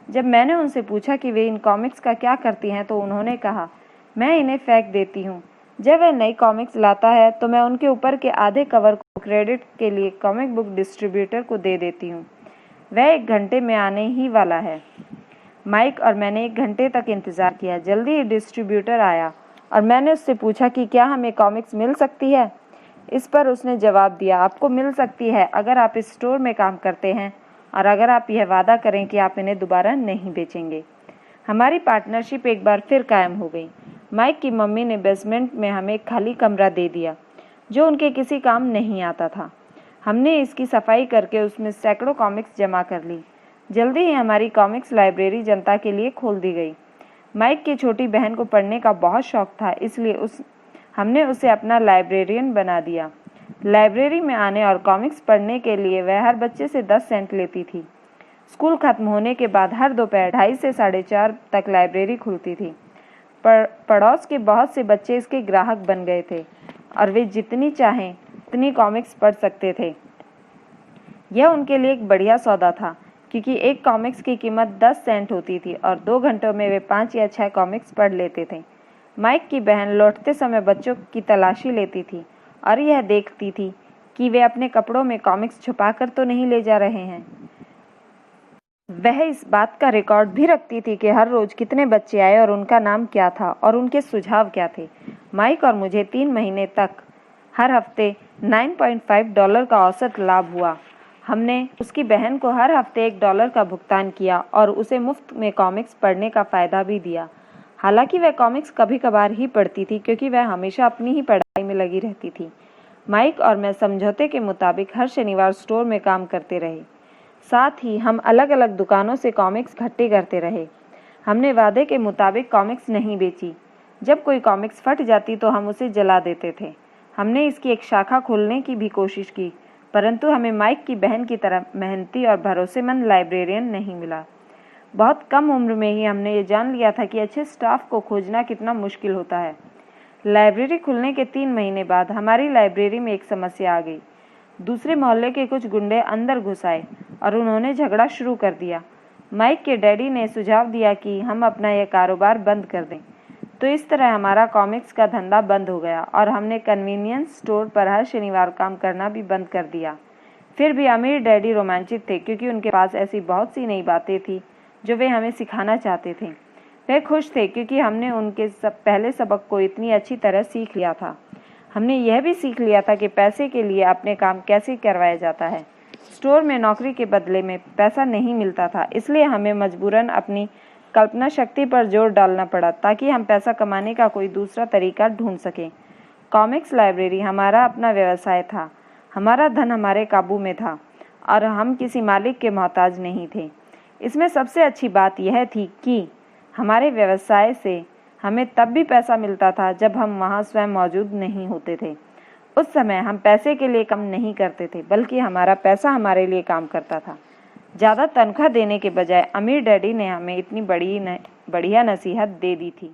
जब मैंने उनसे पूछा कि वे इन कॉमिक्स का क्या करती हैं, तो उन्होंने कहा, मैं इन्हें फेंक देती हूँ। जब वह नई कॉमिक्स लाता है तो मैं उनके ऊपर के आधे कवर को क्रेडिट के लिए कॉमिक बुक डिस्ट्रीब्यूटर को दे देती हूँ। वह 1 घंटे में आने ही वाला है। माइक और मैंने 1 घंटे तक इंतज़ार किया। जल्दी ही डिस्ट्रीब्यूटर आया और मैंने उससे पूछा कि क्या हमें कॉमिक्स मिल सकती है। इस पर उसने जवाब दिया, आपको मिल सकती है अगर आप इस स्टोर में काम करते हैं और अगर आप यह वादा करें कि आप इन्हें दोबारा नहीं बेचेंगे। हमारी पार्टनरशिप एक बार फिर कायम हो गई। माइक की मम्मी ने बेसमेंट में हमें एक खाली कमरा दे दिया जो उनके किसी काम नहीं आता था। हमने इसकी सफाई करके उसमें सैकड़ों कॉमिक्स जमा कर ली। जल्दी ही हमारी कॉमिक्स लाइब्रेरी जनता के लिए खोल दी गई। माइक की छोटी बहन को पढ़ने का बहुत शौक था, इसलिए हमने उसे अपना लाइब्रेरियन बना दिया। लाइब्रेरी में आने और कॉमिक्स पढ़ने के लिए वह हर बच्चे से 10 सेंट लेती थी। स्कूल खत्म होने के बाद हर दोपहर 2:30 से 4:30 तक लाइब्रेरी खुलती थी। पड़ोस के बहुत से बच्चे इसके ग्राहक बन गए थे और वे जितनी चाहें उतनी कॉमिक्स पढ़ सकते थे। यह उनके लिए एक बढ़िया सौदा था क्योंकि एक कॉमिक्स की कीमत 10 सेंट होती थी और 2 घंटों में वे 5 या 6 कॉमिक्स पढ़ लेते थे। माइक की बहन लौटते समय बच्चों की तलाशी लेती थी और यह देखती थी कि वे अपने कपड़ों में कॉमिक्स छुपाकर तो नहीं ले जा रहे हैं। वह इस बात का रिकॉर्ड भी रखती थी कि हर रोज कितने बच्चे आए और उनका नाम क्या था और उनके सुझाव क्या थे। माइक और मुझे 3 महीने तक हर हफ्ते $9.5 का औसत लाभ हुआ। हमने उसकी बहन को हर हफ्ते $1 का भुगतान किया और उसे मुफ्त में कॉमिक्स पढ़ने का फ़ायदा भी दिया। हालांकि वह कॉमिक्स कभी कभार ही पढ़ती थी क्योंकि वह हमेशा अपनी ही पढ़ाई में लगी रहती थी। माइक और मैं समझौते के मुताबिक हर शनिवार स्टोर में काम करते रहे। साथ ही हम अलग अलग दुकानों से कॉमिक्स इकट्ठे करते रहे। हमने वादे के मुताबिक कॉमिक्स नहीं बेची। जब कोई कॉमिक्स फट जाती तो हम उसे जला देते थे। हमने इसकी एक शाखा खोलने की भी कोशिश की, परंतु हमें माइक की बहन की तरह मेहनती और भरोसेमंद लाइब्रेरियन नहीं मिला। बहुत कम उम्र में ही हमने ये जान लिया था कि अच्छे स्टाफ को खोजना कितना मुश्किल होता है। लाइब्रेरी खुलने के 3 महीने बाद हमारी लाइब्रेरी में एक समस्या आ गई। दूसरे मोहल्ले के कुछ गुंडे अंदर घुस आए और उन्होंने झगड़ा शुरू कर दिया। माइक के डैडी ने सुझाव दिया कि हम अपना यह कारोबार बंद कर दें। तो इस तरह हमारा कॉमिक्स का धंधा बंद हो गया और हमने कन्वीनियंस स्टोर पर हर शनिवार काम करना भी बंद कर दिया। फिर भी अमीर डैडी रोमांचित थे क्योंकि उनके पास ऐसी बहुत सी नई बातें थी जो वे हमें सिखाना चाहते थे। वे खुश थे क्योंकि हमने उनके पहले सबक को इतनी अच्छी तरह सीख लिया था। हमने यह भी सीख लिया था कि पैसे के लिए अपने काम कैसे करवाया जाता है। स्टोर में नौकरी के बदले में पैसा नहीं मिलता था, इसलिए हमें मजबूरन अपनी कल्पना शक्ति पर जोर डालना पड़ा ताकि हम पैसा कमाने का कोई दूसरा तरीका ढूंढ सकें। कॉमिक्स लाइब्रेरी हमारा अपना व्यवसाय था। हमारा धन हमारे काबू में था और हम किसी मालिक के मोहताज नहीं थे। इसमें सबसे अच्छी बात यह थी कि हमारे व्यवसाय से हमें तब भी पैसा मिलता था जब हम वहाँ स्वयं मौजूद नहीं होते थे। उस समय हम पैसे के लिए काम नहीं करते थे, बल्कि हमारा पैसा हमारे लिए काम करता था। ज़्यादा तनख्वाह देने के बजाय अमीर डैडी ने हमें इतनी बढ़िया नसीहत दे दी थी।